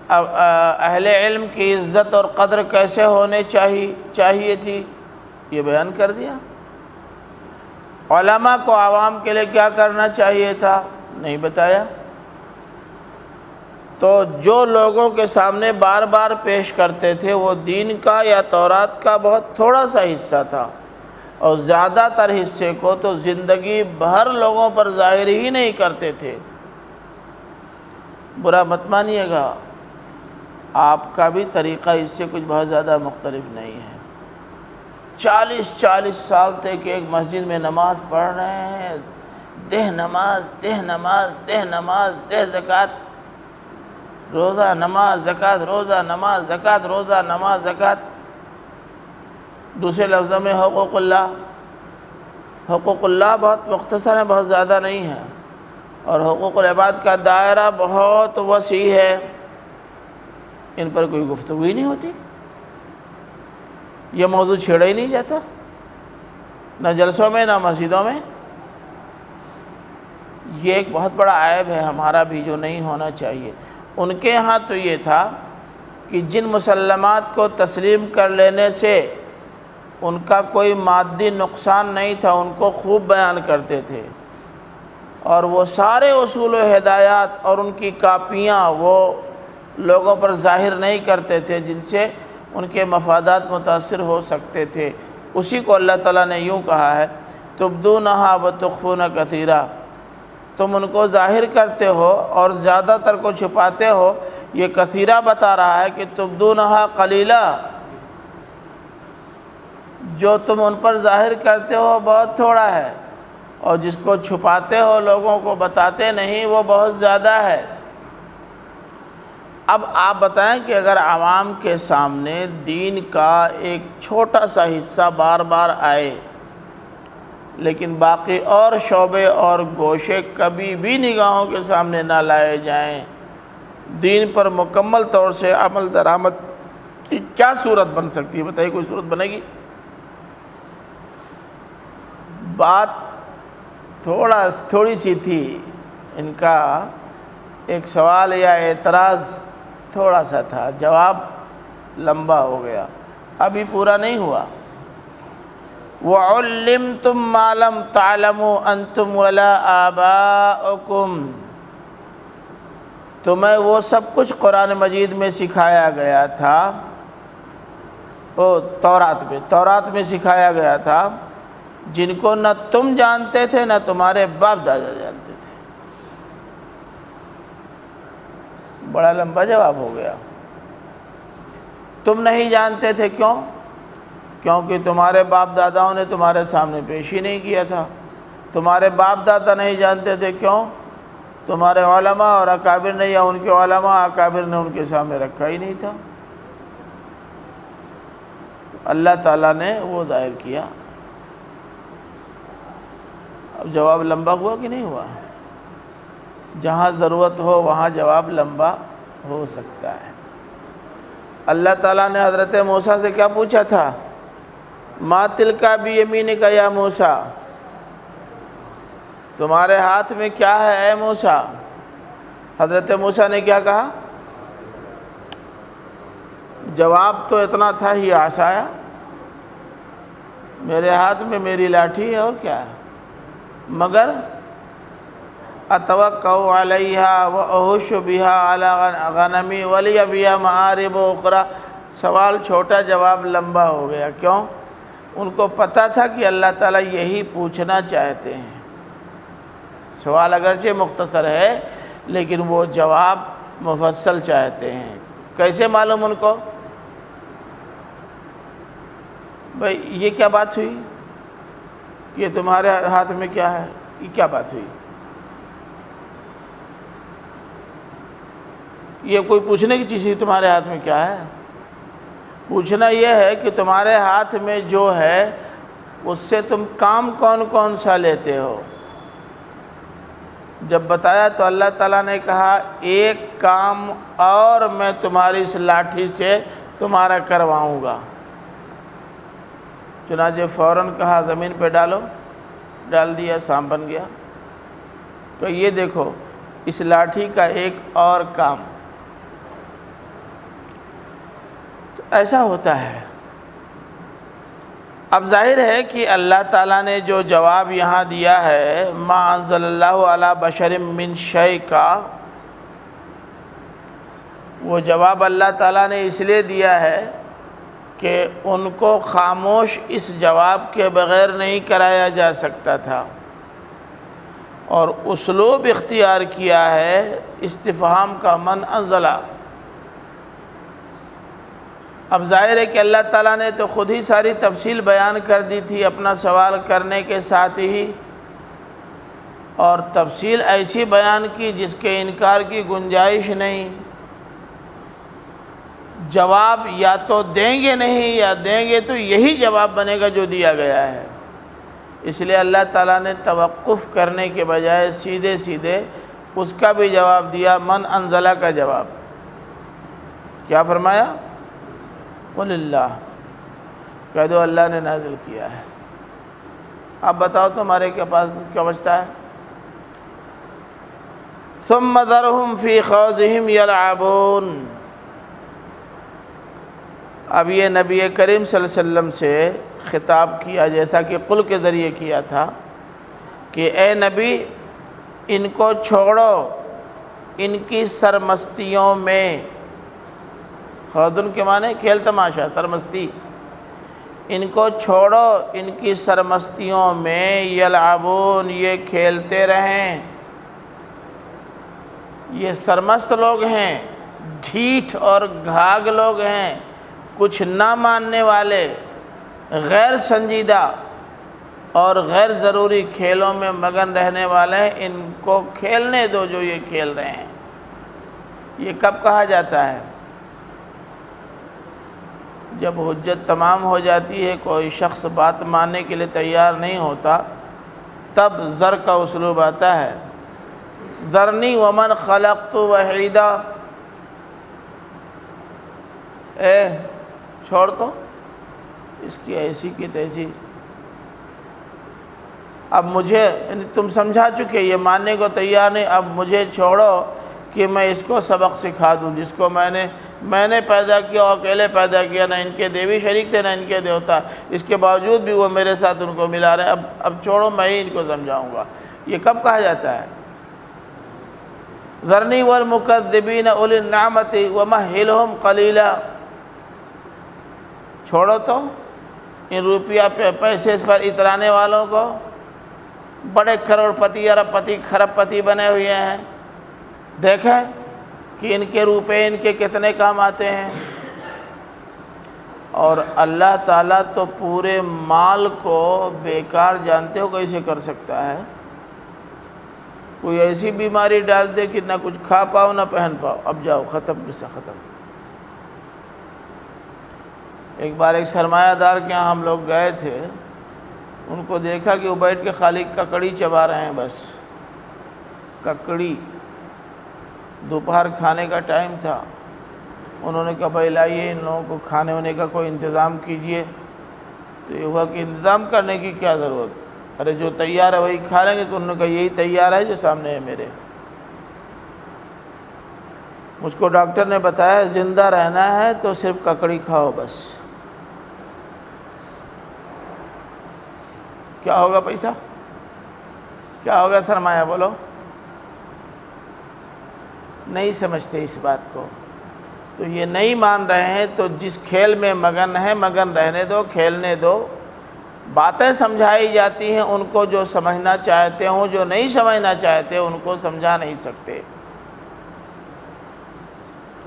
اب اہل علم کی عزت اور قدر کیسے ہونے چاہیے تھی، یہ بیان کر دیا۔ علماء کو عوام کے لیے کیا کرنا چاہیے تھا، نہیں بتایا۔ تو جو لوگوں کے سامنے بار بار پیش کرتے تھے وہ دین کا یا تورات کا بہت تھوڑا سا حصہ تھا، اور زیادہ تر حصے کو تو زندگی بھر لوگوں پر ظاہر ہی نہیں کرتے تھے۔ برا مت مانیے گا، آپ کا بھی طریقہ اس سے کچھ بہت زیادہ مختلف نہیں ہے۔ 40 سال تک ایک مسجد میں نماز پڑھ رہے ہیں، دہ نماز، دہ نماز، دہ نماز، دہ زکوٰۃ، روزہ نماز زکوٰۃ، روزہ نماز زکوٰۃ، روزہ نماز زکوٰۃ۔ دوسرے لفظوں میں حقوق اللہ، حقوق اللہ بہت مختصر ہے، بہت زیادہ نہیں ہے، اور حقوق العباد کا دائرہ بہت وسیع ہے، ان پر کوئی گفتگو ہی نہیں ہوتی، یہ موضوع چھیڑا ہی نہیں جاتا، نہ جلسوں میں نہ مسجدوں میں۔ یہ ایک بہت بڑا عیب ہے ہمارا بھی، جو نہیں ہونا چاہیے۔ ان کے ہاں تو یہ تھا کہ جن مسلمات کو تسلیم کر لینے سے ان کا کوئی مادی نقصان نہیں تھا، ان کو خوب بیان کرتے تھے، اور وہ سارے اصول و ہدایات اور ان کی کاپیاں وہ لوگوں پر ظاہر نہیں کرتے تھے جن سے ان کے مفادات متاثر ہو سکتے تھے۔ اسی کو اللہ تعالیٰ نے یوں کہا ہے، تبدونہا وتخفون کثیرا، تم ان کو ظاہر کرتے ہو اور زیادہ تر کو چھپاتے ہو۔ یہ کثیرہ بتا رہا ہے کہ تبدونہا قلیلا، جو تم ان پر ظاہر کرتے ہو بہت تھوڑا ہے، اور جس کو چھپاتے ہو لوگوں کو بتاتے نہیں وہ بہت زیادہ ہے۔ اب آپ بتائیں کہ اگر عوام کے سامنے دین کا ایک چھوٹا سا حصہ بار بار آئے لیکن باقی اور شعبے اور گوشے کبھی بھی نگاہوں کے سامنے نہ لائے جائیں، دین پر مکمل طور سے عمل درآمد کی کیا صورت بن سکتی ہے؟ بتائیے، کوئی صورت بنے گی؟ بات تھوڑی سی تھی، ان کا ایک سوال یا اعتراض تھوڑا سا تھا، جواب لمبا ہو گیا، ابھی پورا نہیں ہوا۔ وَعُلِّمْتُمْ مَا لَمْ تَعْلَمُوا أَنْتُمْ وَلَا آبَاؤُكُمْ، تمہیں وہ سب کچھ قرآن مجید میں سکھایا گیا تھا، تورات میں سکھایا گیا تھا، جن کو نہ تم جانتے تھے نہ تمہارے باپ دادا جانتے تھے۔ بڑا لمبا جواب ہو گیا۔ تم نہیں جانتے تھے، کیوں؟ کیونکہ تمہارے باپ داداؤں نے تمہارے سامنے پیش ہی نہیں کیا تھا۔ تمہارے باپ دادا نہیں جانتے تھے، کیوں؟ تمہارے علماء اور اکابر نے یا ان کے علماء اکابر نے ان کے سامنے رکھا ہی نہیں تھا۔ تو اللہ تعالیٰ نے وہ ظاہر کیا۔ اب جواب لمبا ہوا کہ نہیں ہوا؟ جہاں ضرورت ہو وہاں جواب لمبا ہو سکتا ہے۔ اللہ تعالیٰ نے حضرت موسیٰ سے کیا پوچھا تھا؟ ما تلکا بیمینک یا موسیٰ، تمہارے ہاتھ میں کیا ہے اے موسیٰ؟ حضرت موسیٰ نے کیا کہا؟ جواب تو اتنا تھا ہی، عصایا، میرے ہاتھ میں میری لاٹھی ہے، اور کیا ہے؟ مگر اتوکأ علیہا واحش بہا علی غنمی ولی بہا مآرب اخری۔ سوال چھوٹا، جواب لمبا ہو گیا۔ کیوں؟ ان کو پتہ تھا کہ اللہ تعالیٰ یہی پوچھنا چاہتے ہیں۔ سوال اگرچہ مختصر ہے لیکن وہ جواب مفصل چاہتے ہیں۔ کیسے معلوم ان کو؟ بھئی یہ کیا بات ہوئی؟ یہ تمہارے ہاتھ میں کیا ہے؟ یہ کیا بات ہوئی؟ یہ کوئی پوچھنے کی چیز ہے تمہارے ہاتھ میں کیا ہے؟ پوچھنا یہ ہے کہ تمہارے ہاتھ میں جو ہے اس سے تم کام کون کون سا لیتے ہو؟ جب بتایا تو اللہ تعالیٰ نے کہا ایک کام اور میں تمہاری اس لاٹھی سے تمہارا کرواؤں گا۔ چنانچہ فوراً کہا زمین پہ ڈالو، ڈال دیا، سانپ بن گیا۔ تو یہ دیکھو اس لاٹھی کا ایک اور کام۔ تو ایسا ہوتا ہے۔ اب ظاہر ہے کہ اللہ تعالیٰ نے جو جواب یہاں دیا ہے ما انزل اللہ علی بشر من شیء کا، وہ جواب اللہ تعالیٰ نے اس لیے دیا ہے کہ ان کو خاموش اس جواب کے بغیر نہیں کرایا جا سکتا تھا، اور اسلوب اختیار کیا ہے استفہام کا، من انزلہ۔ اب ظاہر ہے کہ اللہ تعالیٰ نے تو خود ہی ساری تفصیل بیان کر دی تھی اپنا سوال کرنے کے ساتھ ہی، اور تفصیل ایسی بیان کی جس کے انکار کی گنجائش نہیں۔ جواب یا تو دیں گے نہیں، یا دیں گے تو یہی جواب بنے گا جو دیا گیا ہے۔ اس لیے اللہ تعالیٰ نے توقف کرنے کے بجائے سیدھے سیدھے اس کا بھی جواب دیا، من انزلہ کا جواب۔ کیا فرمایا؟ قل اللہ، کہہ دو اللہ نے نازل کیا ہے۔ اب بتاؤ تمہارے کے پاس کیا بچتا ہے؟ ثم ذرہم فی خوضہم یلعبون۔ اب یہ نبی کریم صلی اللہ علیہ وسلم سے خطاب کیا، جیسا کہ قل کے ذریعے کیا تھا کہ اے نبی ان کو چھوڑو ان کی سرمستیوں میں۔ خوضن کے معنی کھیل تماشا، سرمستی۔ ان کو چھوڑو ان کی سرمستیوں میں، یلعبون، یہ کھیلتے رہیں۔ یہ سرمست لوگ ہیں، ڈھیٹھ اور گھاگ لوگ ہیں، کچھ نہ ماننے والے، غیر سنجیدہ اور غیر ضروری کھیلوں میں مگن رہنے والے ہیں، ان کو کھیلنے دو جو یہ کھیل رہے ہیں۔ یہ کب کہا جاتا ہے؟ جب حجت تمام ہو جاتی ہے، کوئی شخص بات ماننے کے لیے تیار نہیں ہوتا، تب ذر کا اسلوب آتا ہے۔ ذرنی ومن خلقت وحیدا، چھوڑ دو اس کی ایسی کی تیسی، اب مجھے، یعنی تم سمجھا چکے، یہ ماننے کو تیار نہیں، اب مجھے چھوڑو کہ میں اس کو سبق سکھا دوں، جس کو میں نے پیدا کیا اور اکیلے پیدا کیا، نہ ان کے دیوی شریک تھے نہ ان کے دیوتا، اس کے باوجود بھی وہ میرے ساتھ ان کو ملا رہے ہیں، اب چھوڑو میں ہی ان کو سمجھاؤں گا۔ یہ کب کہا جاتا ہے؟ ذرنی والمکذبین اولی النعمت ومہلہم قلیلا، چھوڑو تو ان روپیہ پیسے پر اترانے والوں کو، بڑے کروڑ پتی ارب پتی کھرب پتی بنے ہوئے ہیں، دیکھیں کہ ان کے روپے ان کے کتنے کام آتے ہیں۔ اور اللہ تعالیٰ تو پورے مال کو بیکار جانتے ہو کیسے کر سکتا ہے؟ کوئی ایسی بیماری ڈال دے کہ نہ کچھ کھا پاؤ نہ پہن پاؤ، اب جاؤ ختم، قصہ ختم۔ ایک بار ایک سرمایہ دار کے یہاں ہم لوگ گئے تھے، ان کو دیکھا کہ وہ بیٹھ کے خالی ککڑی چبا رہے ہیں، بس ککڑی۔ دوپہر کھانے کا ٹائم تھا، انہوں نے کہا بھائی لائیے ان لوگوں کو کھانے ہونے کا کوئی انتظام کیجئے۔ تو یہ ہوا کہ انتظام کرنے کی کیا ضرورت، ارے جو تیار ہے وہی کھا لیں گے۔ تو انہوں نے کہا یہی تیار ہے جو سامنے ہے میرے۔ مجھ کو ڈاکٹر نے بتایا زندہ رہنا ہے تو صرف ککڑی کھاؤ بس۔ کیا ہوگا پیسہ؟ کیا ہوگا سرمایہ؟ بولو۔ نہیں سمجھتے اس بات کو، تو یہ نہیں مان رہے ہیں۔ تو جس کھیل میں مگن ہے مگن رہنے دو، کھیلنے دو۔ باتیں سمجھائی جاتی ہیں ان کو جو سمجھنا چاہتے ہوں، جو نہیں سمجھنا چاہتے ان کو سمجھا نہیں سکتے۔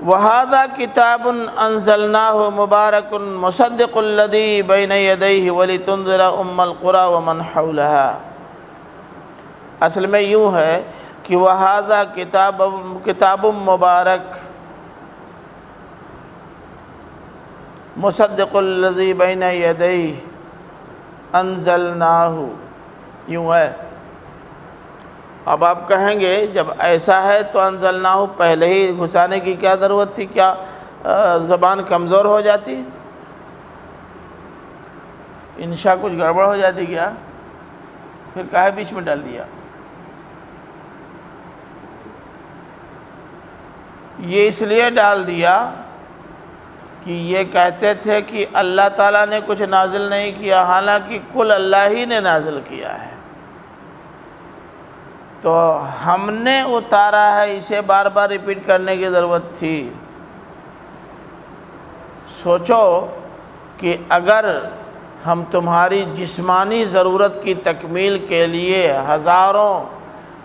وَهَذَا كِتَابٌ أَنزَلْنَاهُ مُبَارَكٌ مُصَدِّقُ الَّذِي بَيْنَ يَدَيْهِ وَلِتُنذِرَ أُمَّ الْقُرَى وَمَنْ حَوْلَهَا۔ اصل میں یوں ہے کہ وَهَذَا کتاب مبارک مُصَدِّقُ الَّذِي بَيْنَ يَدَيْهِ انزلناہ، یوں ہے۔ اب آپ کہیں گے جب ایسا ہے تو انزلناہ پہلے ہی گھسانے کی کیا ضرورت تھی؟ کیا زبان کمزور ہو جاتی؟ انشاء کچھ گڑبڑ ہو جاتی کیا؟ پھر کاہے بیچ میں ڈال دیا؟ یہ اس لیے ڈال دیا کہ یہ کہتے تھے کہ اللہ تعالیٰ نے کچھ نازل نہیں کیا، حالانکہ کل اللہ ہی نے نازل کیا ہے۔ تو ہم نے اتارا ہے، اسے بار بار ریپیٹ کرنے کی ضرورت تھی؟ سوچو کہ اگر ہم تمہاری جسمانی ضرورت کی تکمیل کے لیے ہزاروں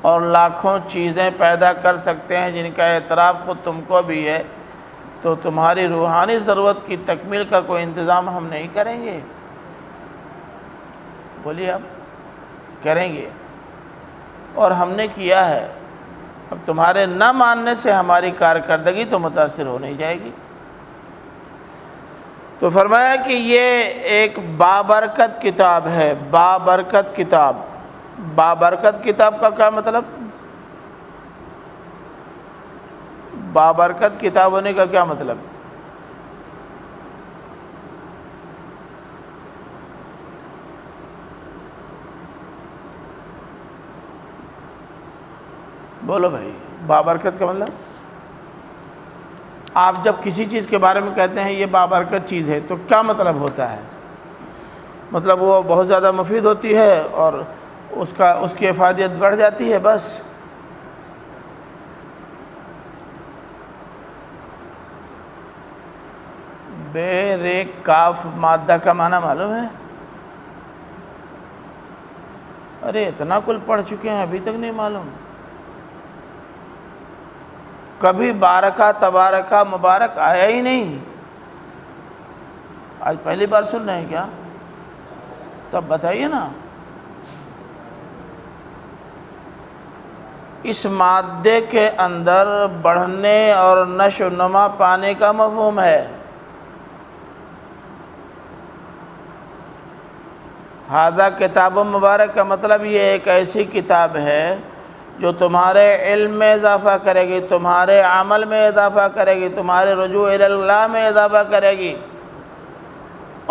اور لاکھوں چیزیں پیدا کر سکتے ہیں جن کا اعتراف خود تم کو بھی ہے، تو تمہاری روحانی ضرورت کی تکمیل کا کوئی انتظام ہم نہیں کریں گے؟ بولیے آپ کریں گے؟ اور ہم نے کیا ہے۔ اب تمہارے نہ ماننے سے ہماری کارکردگی تو متاثر ہو نہیں جائے گی۔ تو فرمایا کہ یہ ایک بابرکت کتاب ہے۔ بابرکت کتاب، بابرکت کتاب کا کیا مطلب؟ بابرکت کتاب ہونے کا کیا مطلب؟ بولو بھائی، بابرکت کا مطلب؟ آپ جب کسی چیز کے بارے میں کہتے ہیں یہ بابرکت چیز ہے تو کیا مطلب ہوتا ہے؟ مطلب وہ بہت زیادہ مفید ہوتی ہے اور اس کی افادیت بڑھ جاتی ہے، بس؟ بے ریک کاف مادہ کا معنی معلوم ہے؟ ارے اتنا کل پڑھ چکے ہیں ابھی تک نہیں معلوم؟ کبھی بارکہ تبارکہ مبارک آیا ہی نہیں، آج پہلی بار سن رہے ہیں کیا؟ تب بتائیے نا۔ اس مادے کے اندر بڑھنے اور نشو و نما پانے کا مفہوم ہے۔ ھذا کتاب مبارک کا مطلب یہ ایک ایسی کتاب ہے جو تمہارے علم میں اضافہ کرے گی، تمہارے عمل میں اضافہ کرے گی، تمہارے رجوع الی اللہ میں اضافہ کرے گی،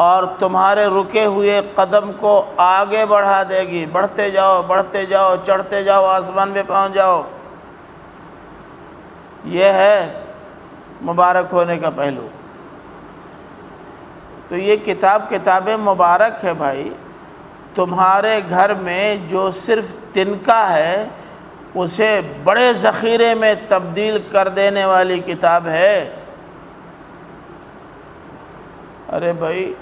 اور تمہارے رکے ہوئے قدم کو آگے بڑھا دے گی۔ بڑھتے جاؤ، بڑھتے جاؤ، چڑھتے جاؤ، آسمان پہ پہنچ جاؤ۔ یہ ہے مبارک ہونے کا پہلو۔ تو یہ کتاب مبارک ہے بھائی۔ تمہارے گھر میں جو صرف تنکا ہے اسے بڑے ذخیرے میں تبدیل کر دینے والی کتاب ہے۔ ارے بھائی،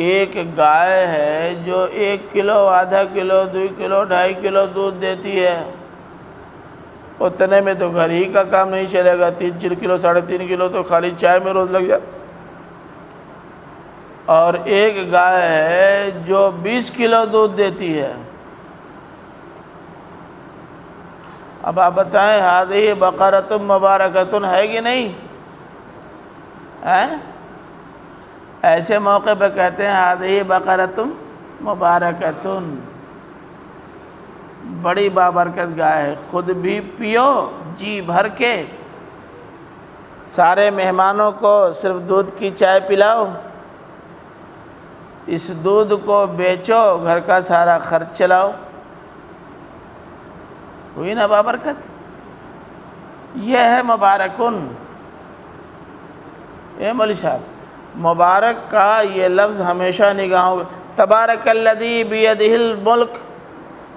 ایک گائے ہے جو 1 کلو، آدھا کلو، 2 کلو، 2.5 کلو دودھ دیتی ہے، اتنے میں تو گھر ہی کا کام نہیں چلے گا۔ 3-4 کلو، 3.5 کلو تو خالی چائے میں روز لگ جائے۔ اور ایک گائے ہے جو 20 کلو دودھ دیتی ہے۔ اب آپ بتائیں، ہذہ بقرۃ مبارکۃ ہے کہ نہیں؟ ایسے موقع پہ کہتے ہیں ہذہ بقرۃ مبارکۃ، بڑی بابرکت گائے ہے، خود بھی پیو جی بھر کے، سارے مہمانوں کو صرف دودھ کی چائے پلاؤ، اس دودھ کو بیچو، گھر کا سارا خرچ چلاؤ۔ ہوئی نا بابرکت؟ یہ ہے مبارکن۔ اے مولوی صاحب، مبارک کا یہ لفظ ہمیشہ نگاہوں، تبارک الذی بیدہ الملک،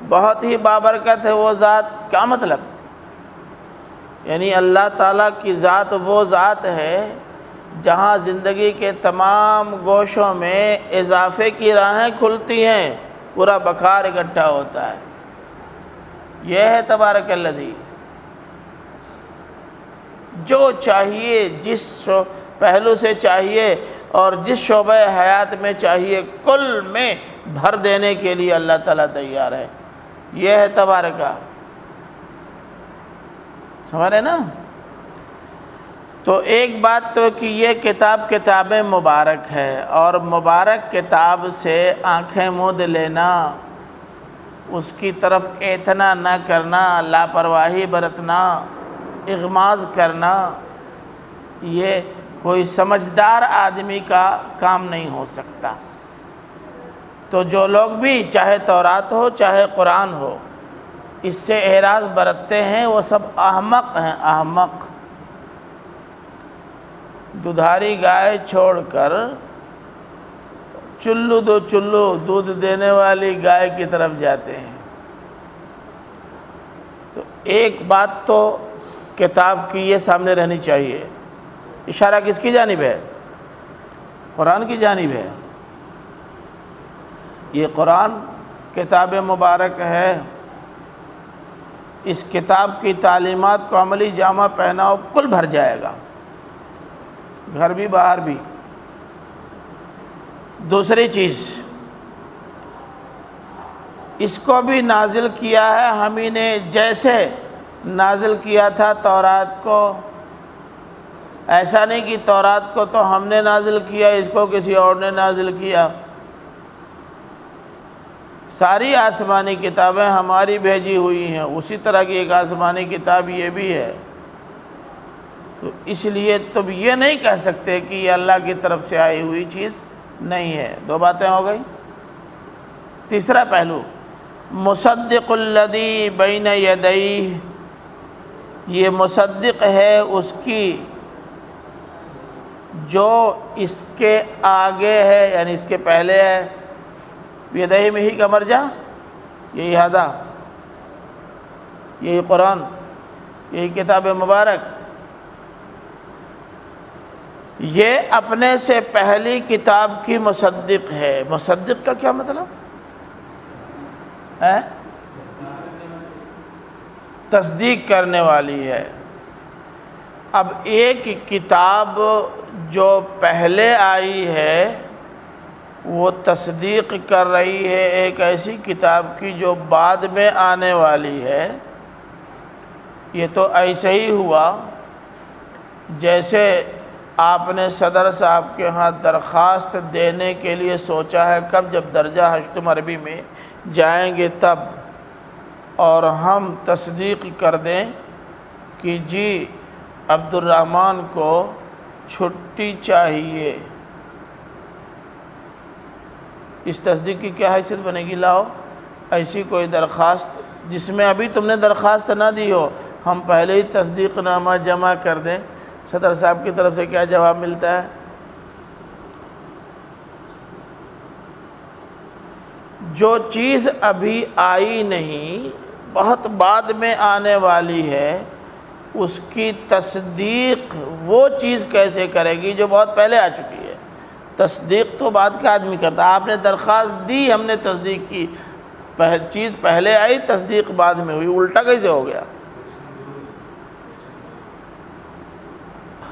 بہت ہی بابرکت ہے وہ ذات۔ کیا مطلب؟ یعنی اللہ تعالیٰ کی ذات وہ ذات ہے جہاں زندگی کے تمام گوشوں میں اضافے کی راہیں کھلتی ہیں، پورا بخار اکٹھا ہوتا ہے۔ یہ ہے تبارک الذی۔ جو چاہیے، جس پہلو سے چاہیے اور جس شعبہ حیات میں چاہیے، کل میں بھر دینے کے لیے اللہ تعالیٰ تیار ہے۔ یہ ہے تبارکہ۔ سمجھ رہے نا؟ تو ایک بات تو کہ یہ کتاب مبارک ہے، اور مبارک کتاب سے آنکھیں موند لینا، اس کی طرف اعتنا نہ کرنا، لاپرواہی برتنا، اغماض کرنا، یہ کوئی سمجھدار آدمی کا کام نہیں ہو سکتا۔ تو جو لوگ بھی، چاہے تورات ہو چاہے قرآن ہو، اس سے اعراض برتتے ہیں، وہ سب احمق ہیں، احمق۔ دودھاری گائے چھوڑ کر چلو دو چلو دودھ دینے والی گائے کی طرف جاتے ہیں۔ تو ایک بات تو کتاب کی یہ سامنے رہنی چاہیے، اشارہ کس کی جانب ہے؟ قرآن کی جانب ہے۔ یہ قرآن کتاب مبارک ہے، اس کتاب کی تعلیمات کو عملی جامہ پہناؤ، کل بھر جائے گا، گھر بھی باہر بھی۔ دوسری چیز، اس کو بھی نازل کیا ہے ہم ہی نے، جیسے نازل کیا تھا تورات کو۔ ایسا نہیں کہ تورات کو تو ہم نے نازل کیا، اس کو کسی اور نے نازل کیا۔ ساری آسمانی کتابیں ہماری بھیجی ہوئی ہیں، اسی طرح کی ایک آسمانی کتاب یہ بھی ہے۔ تو اس لیے تم یہ نہیں کہہ سکتے کہ یہ اللہ کی طرف سے آئی ہوئی چیز نہیں ہے۔ دو باتیں ہو گئی۔ تیسرا پہلو، مصدق الذی بین یدیہ، یہ مصدق ہے اس کی جو اس کے آگے ہے، یعنی اس کے پہلے ہے۔ یدیہ میں ہی کا مرجع یہی ہذا، یہی قرآن، یہی کتاب مبارک۔ یہ اپنے سے پہلی کتاب کی مصدق ہے۔ مصدق کا کیا مطلب ہے؟ تصدیق کرنے والی ہے۔ اب ایک کتاب جو پہلے آئی ہے وہ تصدیق کر رہی ہے ایک ایسی کتاب کی جو بعد میں آنے والی ہے۔ یہ تو ایسے ہی ہوا جیسے آپ نے صدر صاحب کے ہاں درخواست دینے کے لیے سوچا ہے کب، جب درجہ ہشتم عربی میں جائیں گے تب، اور ہم تصدیق کر دیں کہ جی عبد الرحمن کو چھٹی چاہیے، اس تصدیق کی کیا حیثیت بنے گی؟ لاؤ ایسی کوئی درخواست جس میں ابھی تم نے درخواست نہ دی ہو، ہم پہلے ہی تصدیق نامہ جمع کر دیں، صدر صاحب کی طرف سے کیا جواب ملتا ہے؟ جو چیز ابھی آئی نہیں، بہت بعد میں آنے والی ہے، اس کی تصدیق وہ چیز کیسے کرے گی جو بہت پہلے آ چکی ہے؟ تصدیق تو بعد کا آدمی کرتا ہے، آپ نے درخواست دی، ہم نے تصدیق کی، چیز پہلے آئی، تصدیق بعد میں ہوئی، الٹا کیسے ہو گیا؟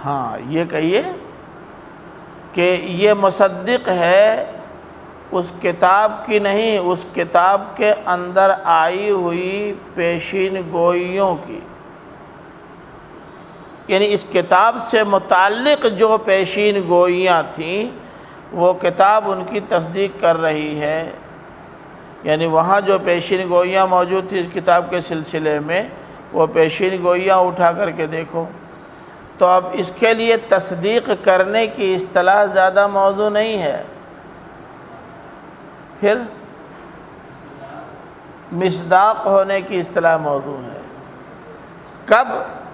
ہاں یہ کہیے کہ یہ مصدق ہے اس کتاب کی نہیں، اس کتاب کے اندر آئی ہوئی پیشین گوئیوں کی، یعنی اس کتاب سے متعلق جو پیشین گوئیاں تھیں وہ کتاب ان کی تصدیق کر رہی ہے، یعنی وہاں جو پیشین گوئیاں موجود تھی اس کتاب کے سلسلے میں، وہ پیشین گوئیاں اٹھا کر کے دیکھو۔ تو اب اس کے لیے تصدیق کرنے کی اصطلاح زیادہ موضوع نہیں ہے، پھر مصداق ہونے کی اصطلاح موضوع ہے۔ کب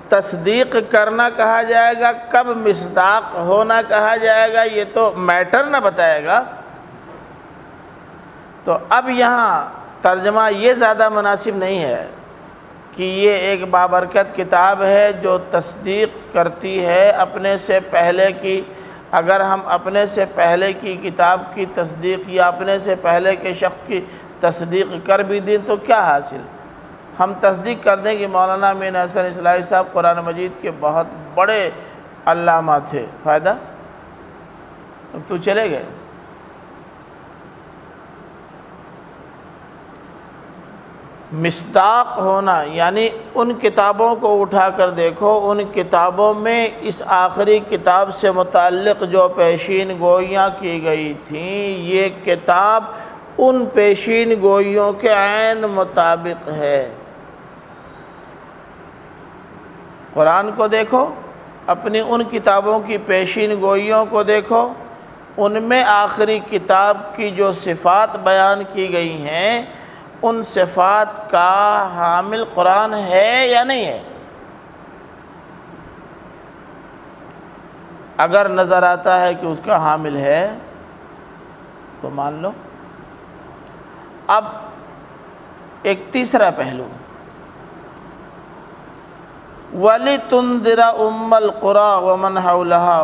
تصدیق کرنا کہا جائے گا، کب مصداق ہونا کہا جائے گا، یہ تو میٹر نہ بتائے گا۔ تو اب یہاں ترجمہ یہ زیادہ مناسب نہیں ہے کہ یہ ایک بابرکت کتاب ہے جو تصدیق کرتی ہے اپنے سے پہلے کی۔ اگر ہم اپنے سے پہلے کی کتاب کی تصدیق یا اپنے سے پہلے کے شخص کی تصدیق کر بھی دیں تو کیا حاصل؟ ہم تصدیق کر دیں کہ مولانا امین احسن اصلاحی صاحب قرآن مجید کے بہت بڑے علامہ تھے، فائدہ؟ اب تو چلے گئے۔ مصداق ہونا یعنی ان کتابوں کو اٹھا کر دیکھو، ان کتابوں میں اس آخری کتاب سے متعلق جو پیشین گوئیاں کی گئی تھیں، یہ کتاب ان پیشین گوئیوں کے عین مطابق ہے۔ قرآن کو دیکھو، اپنی ان کتابوں کی پیشین گوئیوں کو دیکھو، ان میں آخری کتاب کی جو صفات بیان کی گئی ہیں ان صفات کا حامل قرآن ہے یا نہیں ہے؟ اگر نظر آتا ہے کہ اس کا حامل ہے تو مان لو۔ اب ایک تیسرا پہلو، وَلِتُنذِرَ أُمَّ الْقُرَىٰ وَمَنْ حَوْلَهَا،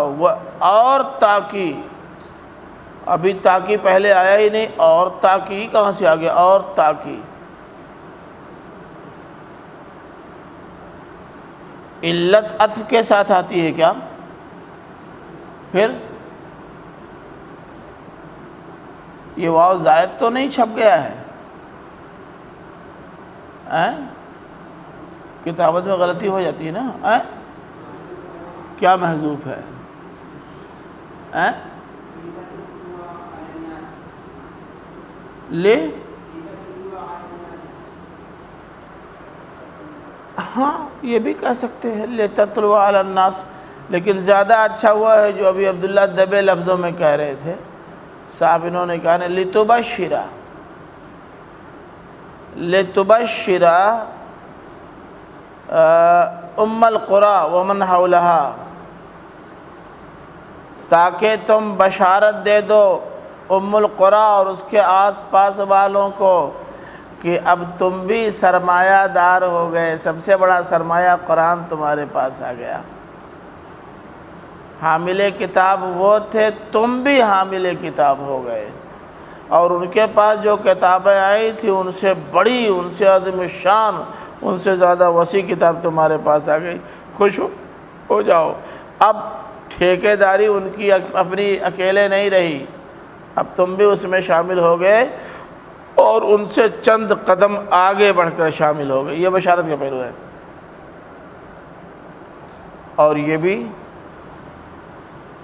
اور تاکہ، ابھی تاکہ پہلے آیا ہی نہیں، اور تاکہ کہاں سے آ گیا؟ اور تاکہ علت عطف کے ساتھ آتی ہے کیا؟ پھر یہ واو زائد تو نہیں چھپ گیا ہے؟ کتابت میں غلطی ہو جاتی ہے نا۔ کیا محذوف ہے؟ لے، ہاں یہ بھی کہہ سکتے ہیں لِتَتْلُوَ عَلَى النَّاسِ، لیکن زیادہ اچھا ہوا ہے جو ابھی عبداللہ دبے لفظوں میں کہہ رہے تھے صاحب، انہوں نے کہا لِتُبَشِّرَ، لِتُبَشِّرَ أُمَّ الْقُرَىٰ وَمَنْ حَوْلَهَا، تاکہ تم بشارت دے دو ام القریٰ اور اس کے آس پاس والوں کو کہ اب تم بھی سرمایہ دار ہو گئے، سب سے بڑا سرمایہ قرآن تمہارے پاس آ گیا۔ حامل کتاب وہ تھے، تم بھی حامل کتاب ہو گئے، اور ان کے پاس جو کتابیں آئی تھیں ان سے بڑی، ان سے عظیم الشان، ان سے زیادہ وسیع کتاب تمہارے پاس آ گئی، خوش ہو جاؤ۔ اب ٹھیکے داری ان کی اپنی اکیلے نہیں رہی، اب تم بھی اس میں شامل ہو گئے اور ان سے چند قدم آگے بڑھ کر شامل ہو گئے۔ یہ بشارت کا پہلو ہے۔ اور یہ بھی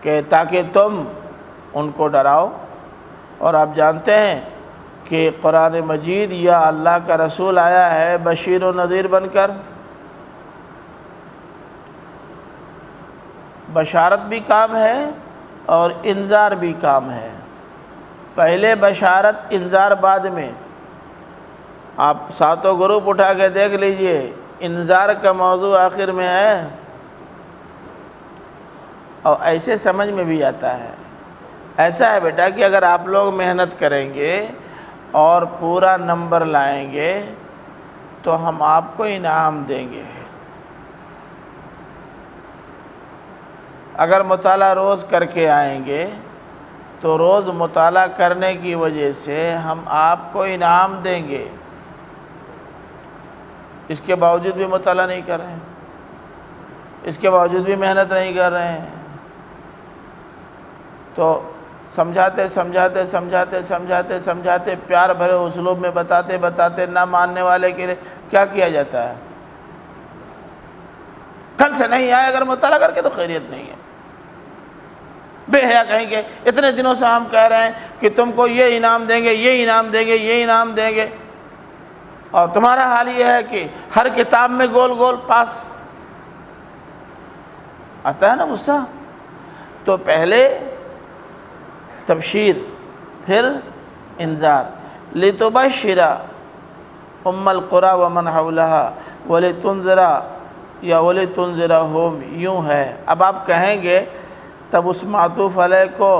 کہ تاکہ تم ان کو ڈراؤ۔ اور آپ جانتے ہیں کہ قرآن مجید یا اللہ کا رسول آیا ہے بشیر و نذیر بن کر۔ بشارت بھی کام ہے اور انذار بھی کام ہے۔ پہلے بشارت، انذار بعد میں۔ آپ ساتوں گروپ اٹھا کے دیکھ لیجئے، انذار کا موضوع آخر میں ہے، اور ایسے سمجھ میں بھی آتا ہے۔ ایسا ہے بیٹا کہ اگر آپ لوگ محنت کریں گے اور پورا نمبر لائیں گے تو ہم آپ کو انعام دیں گے۔ اگر مطالعہ روز کر کے آئیں گے تو روز مطالعہ کرنے کی وجہ سے ہم آپ کو انعام دیں گے۔ اس کے باوجود بھی مطالعہ نہیں کر رہے ہیں، اس کے باوجود بھی محنت نہیں کر رہے ہیں، تو سمجھاتے سمجھاتے سمجھاتے سمجھاتے سمجھاتے پیار بھرے اسلوب میں بتاتے بتاتے نہ ماننے والے کے لیے کیا کیا جاتا ہے؟ کل سے نہیں آئے اگر مطالعہ کر کے تو خیریت نہیں ہے۔ بے حیا کہیں گے اتنے دنوں سے ہم کہہ رہے ہیں کہ تم کو یہ انعام دیں گے، یہ انعام دیں گے، یہ انعام دیں گے، اور تمہارا حال یہ ہے کہ ہر کتاب میں گول گول پاس۔ آتا ہے نا غصہ؟ تو پہلے تبشیر، پھر انذار۔ لِتُبَشِّرَ أُمَّ الْقُرَىٰ وَمَنْ حَوْلَهَا وَلِتُنذِرَ یا وَلِتُنذِرَهُمْ یوں ہے۔ اب آپ کہیں گے تب اس معطوف علیہ کو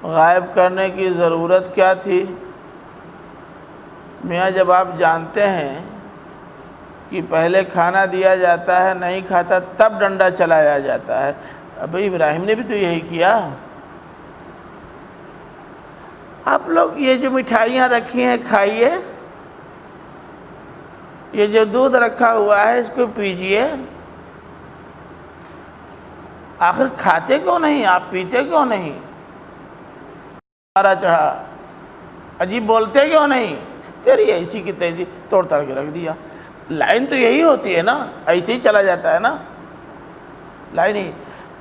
غائب کرنے کی ضرورت کیا تھی؟ میاں جب آپ جانتے ہیں کہ پہلے کھانا دیا جاتا ہے، نہیں کھاتا تب ڈنڈا چلایا جاتا ہے۔ ابھی ابراہیم نے بھی تو یہی کیا۔ آپ لوگ یہ جو مٹھائیاں رکھی ہیں کھائیے، یہ جو دودھ رکھا ہوا ہے اس کو پیجئے۔ آخر کھاتے کیوں نہیں آپ؟ پیتے کیوں نہیں؟ مارا چڑھا، عجیب بولتے کیوں نہیں؟ تیری ایسی کی تیسی، توڑ تاڑ کے رکھ دیا۔ لائن تو یہی ہوتی ہے نا، ایسے ہی چلا جاتا ہے نا، لائن ہی۔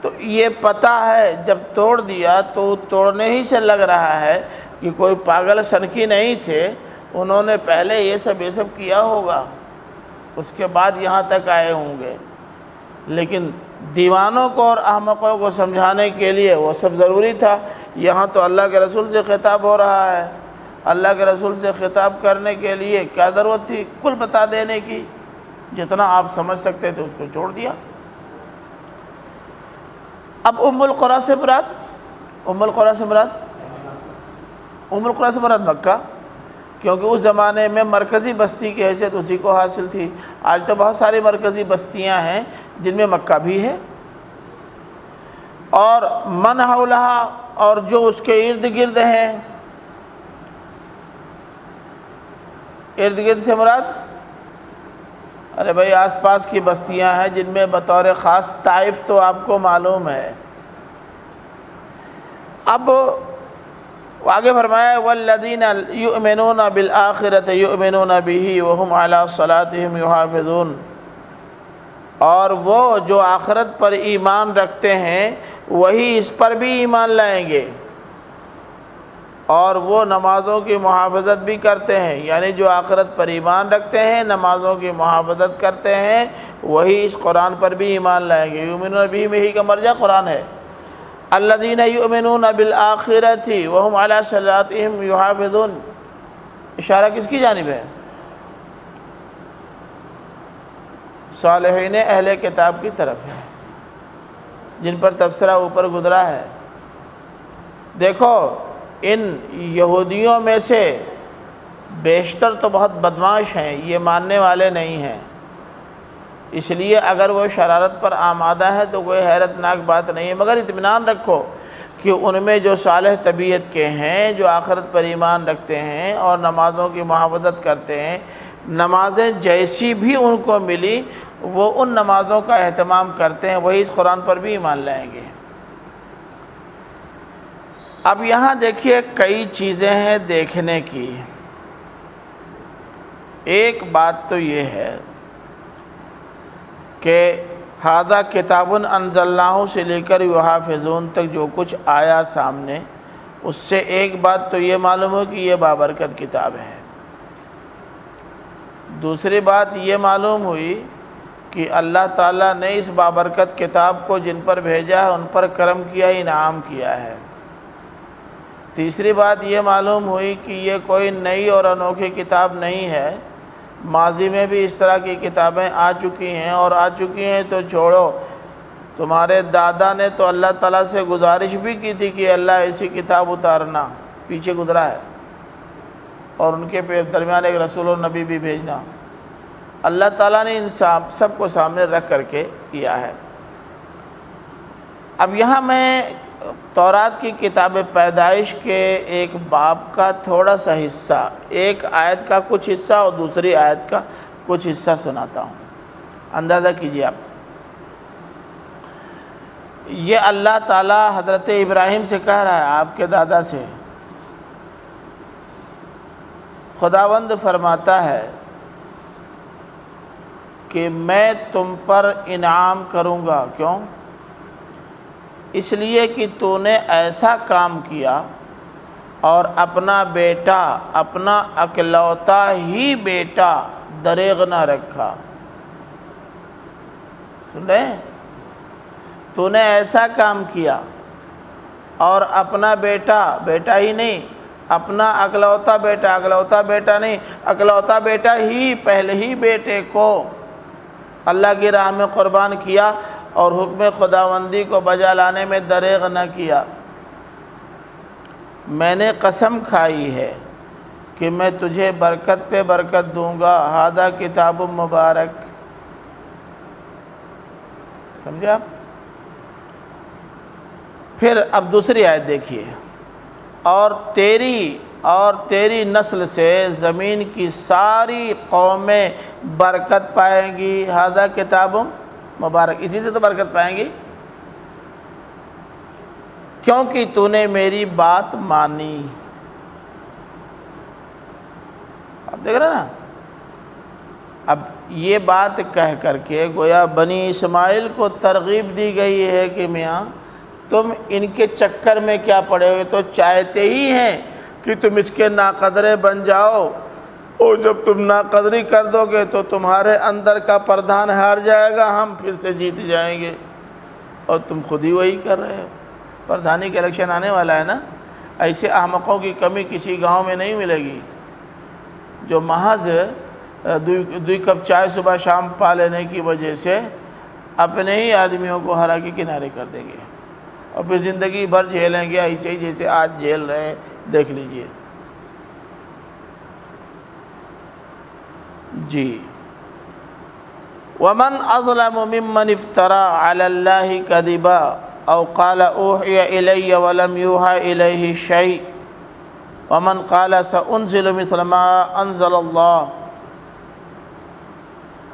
تو یہ پتہ ہے جب توڑ دیا تو توڑنے ہی سے لگ رہا ہے کہ کوئی پاگل سنکی نہیں تھے، انہوں نے پہلے یہ سب کیا ہوگا، اس کے بعد یہاں تک آئے ہوں گے۔ لیکن دیوانوں کو اور احمقوں کو سمجھانے کے لیے وہ سب ضروری تھا۔ یہاں تو اللہ کے رسول سے خطاب ہو رہا ہے، اللہ کے رسول سے خطاب کرنے کے لیے کیا ضرورت تھی؟ کل بتا دینے کی، جتنا آپ سمجھ سکتے تھے اس کو چھوڑ دیا۔ اب ام القریٰ سے مراد مکہ، کیونکہ اس زمانے میں مرکزی بستی کی حیثیت اسی کو حاصل تھی۔ آج تو بہت ساری مرکزی بستیاں ہیں جن میں مکہ بھی ہے۔ اور من حولہا، اور جو اس کے ارد گرد ہیں۔ ارد گرد سے مراد ارے بھائی آس پاس کی بستیاں ہیں، جن میں بطور خاص طائف تو آپ کو معلوم ہے۔ اب آگے فرمایا والذین یؤمنون بالآخرۃ یؤمنون بہ وہم علی صلاتہم یحافظون، اور وہ جو آخرت پر ایمان رکھتے ہیں وہی اس پر بھی ایمان لائیں گے، اور وہ نمازوں کی محافظت بھی کرتے ہیں۔ یعنی جو آخرت پر ایمان رکھتے ہیں، نمازوں کی محافظت کرتے ہیں، وہی اس قرآن پر بھی ایمان لائیں گے۔ یؤمنون بہ میں ہی کا مرجع قرآن ہے۔ الذین یؤمنون بالآخرۃ وہم علی صلاتہم یحافظون، اشارہ کس کی جانب ہے؟ صالحین اہل کتاب کی طرف ہے، جن پر تبصرہ اوپر گزرا ہے۔ دیکھو ان یہودیوں میں سے بیشتر تو بہت بدمعاش ہیں، یہ ماننے والے نہیں ہیں، اس لیے اگر وہ شرارت پر آمادہ ہے تو کوئی حیرت ناک بات نہیں ہے۔ مگر اطمینان رکھو کہ ان میں جو صالح طبیعت کے ہیں، جو آخرت پر ایمان رکھتے ہیں اور نمازوں کی محافظت کرتے ہیں، نمازیں جیسی بھی ان کو ملی وہ ان نمازوں کا اہتمام کرتے ہیں، وہی اس قرآن پر بھی ایمان لائیں گے۔ اب یہاں دیکھیے کئی چیزیں ہیں دیکھنے کی۔ ایک بات تو یہ ہے کہ ھذا کتاب انزلناہ سے لے کر یحافظون تک جو کچھ آیا سامنے، اس سے ایک بات تو یہ معلوم ہو کہ یہ بابرکت کتاب ہے۔ دوسری بات یہ معلوم ہوئی کہ اللہ تعالیٰ نے اس بابرکت کتاب کو جن پر بھیجا ہے ان پر کرم کیا، انعام کیا ہے۔ تیسری بات یہ معلوم ہوئی کہ یہ کوئی نئی اور انوکھی کتاب نہیں ہے، ماضی میں بھی اس طرح کی کتابیں آ چکی ہیں، اور آ چکی ہیں تو چھوڑو، تمہارے دادا نے تو اللہ تعالیٰ سے گزارش بھی کی تھی کہ اللہ ایسی کتاب اتارنا، پیچھے گزرا ہے، اور ان کے درمیان ایک رسول اور نبی بھی بھیجنا۔ اللہ تعالیٰ نے ان سب کو سامنے رکھ کر کے کیا ہے۔ اب یہاں میں تورات کی کتاب پیدائش کے ایک باب کا تھوڑا سا حصہ، ایک آیت کا کچھ حصہ اور دوسری آیت کا کچھ حصہ سناتا ہوں، اندازہ کیجیے آپ۔ یہ اللہ تعالیٰ حضرت ابراہیم سے کہہ رہا ہے، آپ کے دادا سے۔ خداوند فرماتا ہے کہ میں تم پر انعام کروں گا، کیوں؟ اس لیے کہ تو نے ایسا کام کیا اور اپنا بیٹا، اپنا اکلوتا ہی بیٹا دریغ نہ رکھا۔ سن رہے ہیں؟ تو نے ایسا کام کیا اور اپنا بیٹا، بیٹا ہی نہیں، اپنا اکلوتا بیٹا نہیں، اکلوتا بیٹا ہی، پہلے ہی بیٹے کو اللہ کی راہ میں قربان کیا اور حکم خداوندی کو بجا لانے میں دریغ نہ کیا۔ میں نے قسم کھائی ہے کہ میں تجھے برکت پہ برکت دوں گا، ھذا کتاب مبارک۔ سمجھے آپ؟ پھر اب دوسری آیت دیکھیے، اور تیری نسل سے زمین کی ساری قومیں برکت پائیں گی، ھذا کتاب مبارک، اسی سے تو برکت پائیں گی، کیونکہ تو نے میری بات مانی۔ اب دیکھ رہے نا، اب یہ بات کہہ کر کے گویا بنی اسماعیل کو ترغیب دی گئی ہے کہ میاں تم ان کے چکر میں کیا پڑے ہوئے، تو چاہتے ہی ہیں کہ تم اس کے ناقدرے بن جاؤ، اور جب تم ناقدری کر دو گے تو تمہارے اندر کا پردھان ہار جائے گا، ہم پھر سے جیت جائیں گے، اور تم خود ہی وہی کر رہے ہو۔ پردھانی کا الیکشن آنے والا ہے نا، ایسے احمقوں کی کمی کسی گاؤں میں نہیں ملے گی جو محض دو کپ چائے صبح شام پا لینے کی وجہ سے اپنے ہی آدمیوں کو ہرا کے کنارے کر دیں گے، اور پھر زندگی بھر جھیلیں گے، ایسے ہی جیسے آج جھیل رہے ہیں، دیکھ لیجئے۔ جی، وَمَنْ أَظْلَمُ مِمَّنِ افْتَرَى عَلَى اللَّهِ كَذِبًا أَوْ قَالَ أُوحِيَ إِلَيَّ وَلَمْ يُوحَى إِلَيْهِ شَيْءٌ وَمَنْ قَالَ سَأُنزِلُ مِثْلَ مَا أَنزَلَ اللَّهُ۔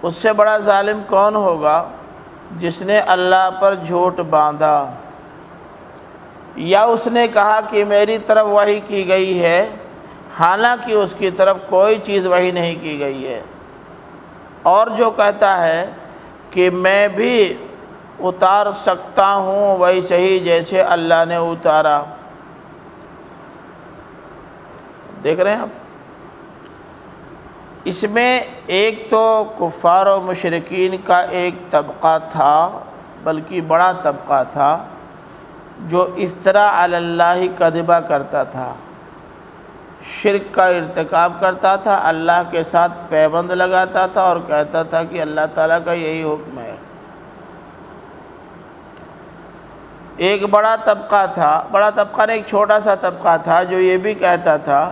اس سے بڑا ظالم کون ہوگا جس نے اللہ پر جھوٹ باندھا، یا اس نے کہا کہ میری طرف وحی کی گئی ہے، حالانکہ اس کی طرف کوئی چیز وحی نہیں کی گئی ہے، اور جو کہتا ہے کہ میں بھی اتار سکتا ہوں ویسے ہی جیسے اللہ نے اتارا۔ دیکھ رہے ہیں آپ، اس میں ایک تو کفار و مشرکین کا ایک طبقہ تھا، بلکہ بڑا طبقہ تھا، جو افتراء علی اللہ کذبہ کرتا تھا، شرک کا ارتکاب کرتا تھا، اللہ کے ساتھ پیوند لگاتا تھا اور کہتا تھا کہ اللہ تعالیٰ کا یہی حکم ہے۔ ایک بڑا طبقہ تھا، بڑا طبقہ نہیں، ایک چھوٹا سا طبقہ تھا جو یہ بھی کہتا تھا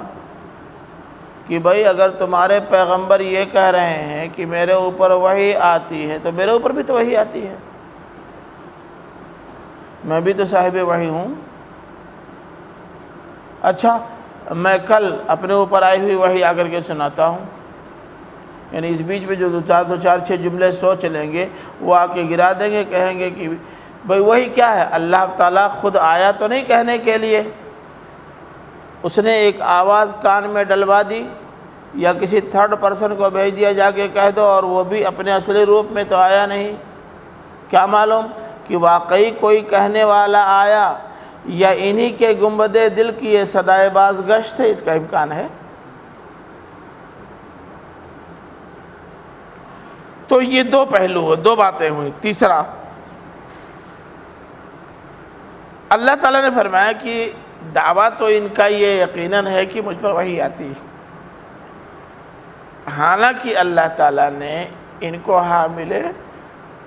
کہ بھائی اگر تمہارے پیغمبر یہ کہہ رہے ہیں کہ میرے اوپر وحی آتی ہے تو میرے اوپر بھی تو وحی آتی ہے، میں بھی تو صاحب وحی ہوں۔ اچھا، میں کل اپنے اوپر آئی ہوئی وحی آ کر کے سناتا ہوں، یعنی اس بیچ میں جو دو چار 6 جملے سوچ لیں گے وہ آ کے گرا دیں گے، کہیں گے کہ بھائی وحی کیا ہے؟ اللہ تعالیٰ خود آیا تو نہیں کہنے کے لیے، اس نے ایک آواز کان میں ڈلوا دی، یا کسی تھرڈ پرسن کو بھیج دیا جا کے کہہ دو، اور وہ بھی اپنے اصلی روپ میں تو آیا نہیں، کیا معلوم کہ واقعی کوئی کہنے والا آیا یا انہی کے گنبد دل کی یہ صدائے باز گشت ہے، اس کا امکان ہے۔ تو یہ دو پہلو ہوئے، دو باتیں ہوئیں۔ تیسرا، اللہ تعالیٰ نے فرمایا کہ دعویٰ تو ان کا یہ یقیناً ہے کہ مجھ پر وحی آتی ہے، حالانکہ اللہ تعالیٰ نے ان کو حامل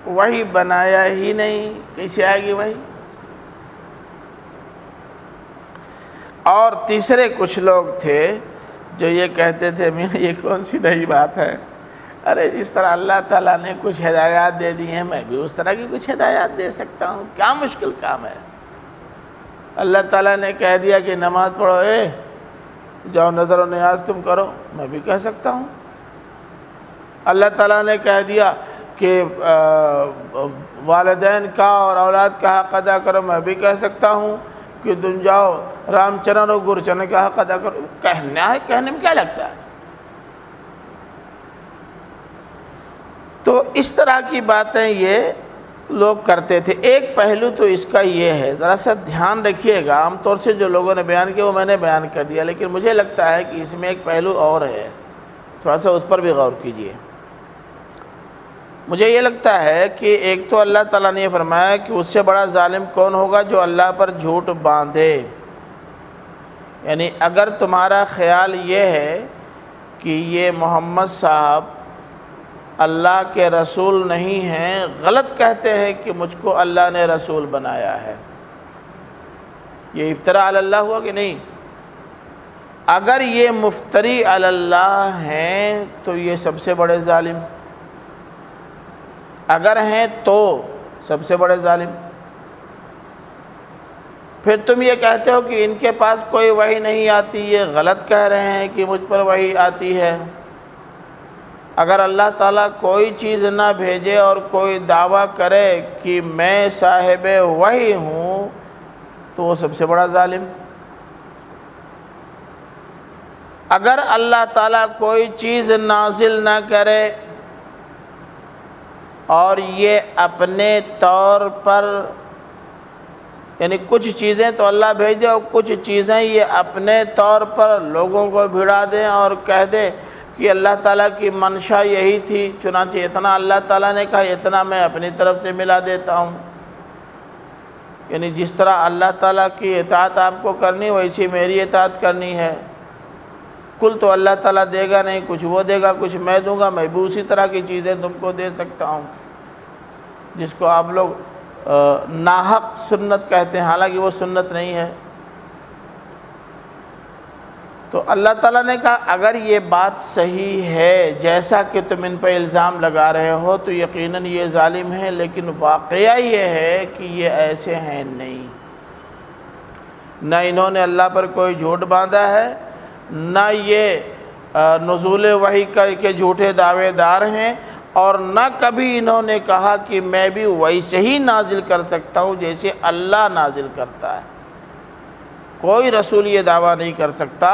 وحی بنایا ہی نہیں، کیسے آئے گی وحی؟ اور تیسرے کچھ لوگ تھے جو یہ کہتے تھے میاں یہ کون سی نئی بات ہے، ارے جس طرح اللہ تعالیٰ نے کچھ ہدایات دے دی ہیں میں بھی اس طرح کی کچھ ہدایات دے سکتا ہوں، کیا مشکل کام ہے؟ اللہ تعالیٰ نے کہہ دیا کہ نماز پڑھو، جاؤ نظر و نیاز تم کرو، میں بھی کہہ سکتا ہوں۔ اللہ تعالیٰ نے کہہ دیا کہ والدین کا اور اولاد کا حق ادا کرو، میں بھی کہہ سکتا ہوں کہ تم جاؤ رام چرن اور گر چرن کا حق ادا کرو۔ کہنا ہے، کہنے میں کیا لگتا ہے؟ تو اس طرح کی باتیں یہ لوگ کرتے تھے۔ ایک پہلو تو اس کا یہ ہے، ذرا سا دھیان رکھیے گا، عام طور سے جو لوگوں نے بیان کیا وہ میں نے بیان کر دیا، لیکن مجھے لگتا ہے کہ اس میں ایک پہلو اور ہے، تھوڑا سا اس پر بھی غور کیجیے۔ مجھے یہ لگتا ہے کہ ایک تو اللہ تعالیٰ نے یہ فرمایا کہ اس سے بڑا ظالم کون ہوگا جو اللہ پر جھوٹ باندھے، یعنی اگر تمہارا خیال یہ ہے کہ یہ محمد صاحب اللہ کے رسول نہیں ہیں، غلط کہتے ہیں کہ مجھ کو اللہ نے رسول بنایا ہے، یہ افتراء علی اللہ ہوا کہ نہیں؟ اگر یہ مفتری علی اللہ ہیں تو یہ سب سے بڑے ظالم، اگر ہیں تو سب سے بڑے ظالم۔ پھر تم یہ کہتے ہو کہ ان کے پاس کوئی وحی نہیں آتی، یہ غلط کہہ رہے ہیں کہ مجھ پر وحی آتی ہے۔ اگر اللہ تعالیٰ کوئی چیز نہ بھیجے اور کوئی دعویٰ کرے کہ میں صاحب وحی ہوں تو وہ سب سے بڑا ظالم۔ اگر اللہ تعالیٰ کوئی چیز نازل نہ کرے اور یہ اپنے طور پر، یعنی کچھ چیزیں تو اللہ بھیج دے اور کچھ چیزیں یہ اپنے طور پر لوگوں کو بھڑا دیں اور کہہ دے کہ اللہ تعالیٰ کی منشا یہی تھی، چنانچہ اتنا اللہ تعالیٰ نے کہا اتنا میں اپنی طرف سے ملا دیتا ہوں، یعنی جس طرح اللہ تعالیٰ کی اطاعت آپ کو کرنی ویسی میری اطاعت کرنی ہے۔ کل تو اللہ تعالیٰ دے گا نہیں، کچھ وہ دے گا، کچھ میں دوں گا، میں بھی اسی طرح کی چیزیں تم کو دے سکتا ہوں، جس کو آپ لوگ ناحق سنت کہتے ہیں، حالانکہ وہ سنت نہیں ہے۔ تو اللہ تعالیٰ نے کہا اگر یہ بات صحیح ہے جیسا کہ تم ان پہ الزام لگا رہے ہو تو یقیناً یہ ظالم ہیں، لیکن واقعہ یہ ہے کہ یہ ایسے ہیں نہیں، نہ انہوں نے اللہ پر کوئی جھوٹ باندھا ہے، نہ یہ نزول وحی کے جھوٹے دعوے دار ہیں، اور نہ کبھی انہوں نے کہا کہ میں بھی ویسے ہی نازل کر سکتا ہوں جیسے اللہ نازل کرتا ہے۔ کوئی رسول یہ دعویٰ نہیں کر سکتا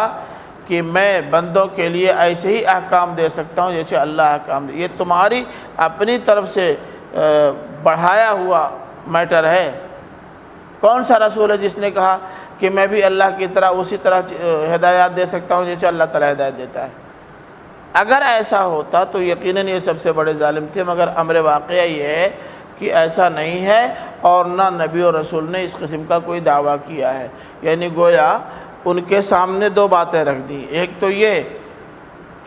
کہ میں بندوں کے لیے ایسے ہی احکام دے سکتا ہوں جیسے اللہ احکام دے، یہ تمہاری اپنی طرف سے بڑھایا ہوا میٹر ہے۔ کون سا رسول ہے جس نے کہا کہ میں بھی اللہ کی طرح اسی طرح ہدایات دے سکتا ہوں جیسے اللہ تعالیٰ ہدایت دیتا ہے؟ اگر ایسا ہوتا تو یقیناً یہ سب سے بڑے ظالم تھے، مگر امر واقعہ یہ ہے کہ ایسا نہیں ہے، اور نہ نبی اور رسول نے اس قسم کا کوئی دعویٰ کیا ہے۔ یعنی گویا ان کے سامنے دو باتیں رکھ دیں، ایک تو یہ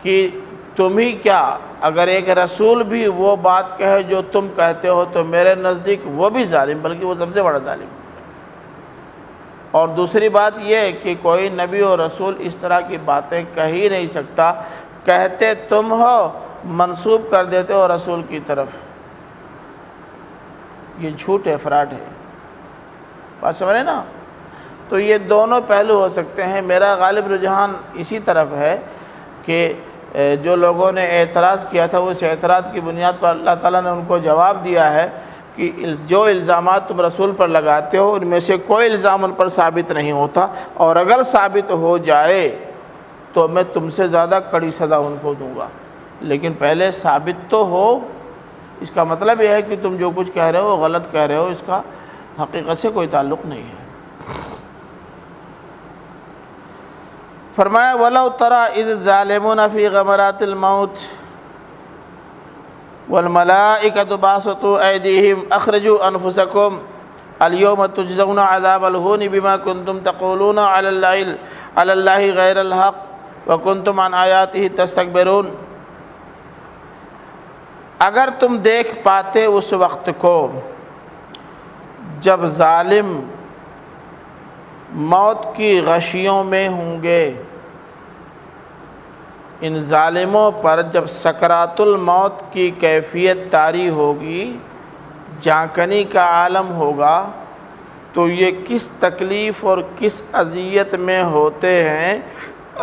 کہ تم ہی کیا، اگر ایک رسول بھی وہ بات کہے جو تم کہتے ہو تو میرے نزدیک وہ بھی ظالم، بلکہ وہ سب سے بڑا ظالم۔ اور دوسری بات یہ کہ کوئی نبی اور رسول اس طرح کی باتیں کہہ ہی نہیں سکتا، کہتے تم ہو، منسوب کر دیتے ہو رسول کی طرف، یہ جھوٹ ہے، فراڈ ہے۔ بات سمجھ رہے نا؟ تو یہ دونوں پہلو ہو سکتے ہیں۔ میرا غالب رجحان اسی طرف ہے کہ جو لوگوں نے اعتراض کیا تھا اس اعتراض کی بنیاد پر اللہ تعالیٰ نے ان کو جواب دیا ہے کہ جو الزامات تم رسول پر لگاتے ہو ان میں سے کوئی الزام ان پر ثابت نہیں ہوتا، اور اگر ثابت ہو جائے تو میں تم سے زیادہ کڑی سزا ان کو دوں گا، لیکن پہلے ثابت تو ہو، اس کا مطلب یہ ہے کہ تم جو کچھ کہہ رہے ہو وہ غلط کہہ رہے ہو، اس کا حقیقت سے کوئی تعلق نہیں ہے۔ فرمایا وَلَوْ تَرَىٰ إِذِ الظَّالِمُونَ فِي غَمَرَاتِ الْمَوْتِ وَالْمَلَائِكَةُ بَاسِطُو أَيْدِيهِمْ أَخْرِجُوا أَنفُسَكُمْ الْيَوْمَ تُجْزَوْنَ عَذَابَ الْهُونِ بِمَا كُنْتُمْ تَقُولُونَ عَلَى اللَّهِ غَيْرَ الْحَقِّ وَكُنْتُمْ عَنْ آيَاتِهِ تَسْتَكْبِرُونَ۔ اگر تم دیکھ پاتے اس وقت کو جب ظالم موت کی غشیوں میں ہوں گے، ان ظالموں پر جب سکرات الموت کی کیفیت طاری ہوگی، جانکنی کا عالم ہوگا، تو یہ کس تکلیف اور کس اذیت میں ہوتے ہیں،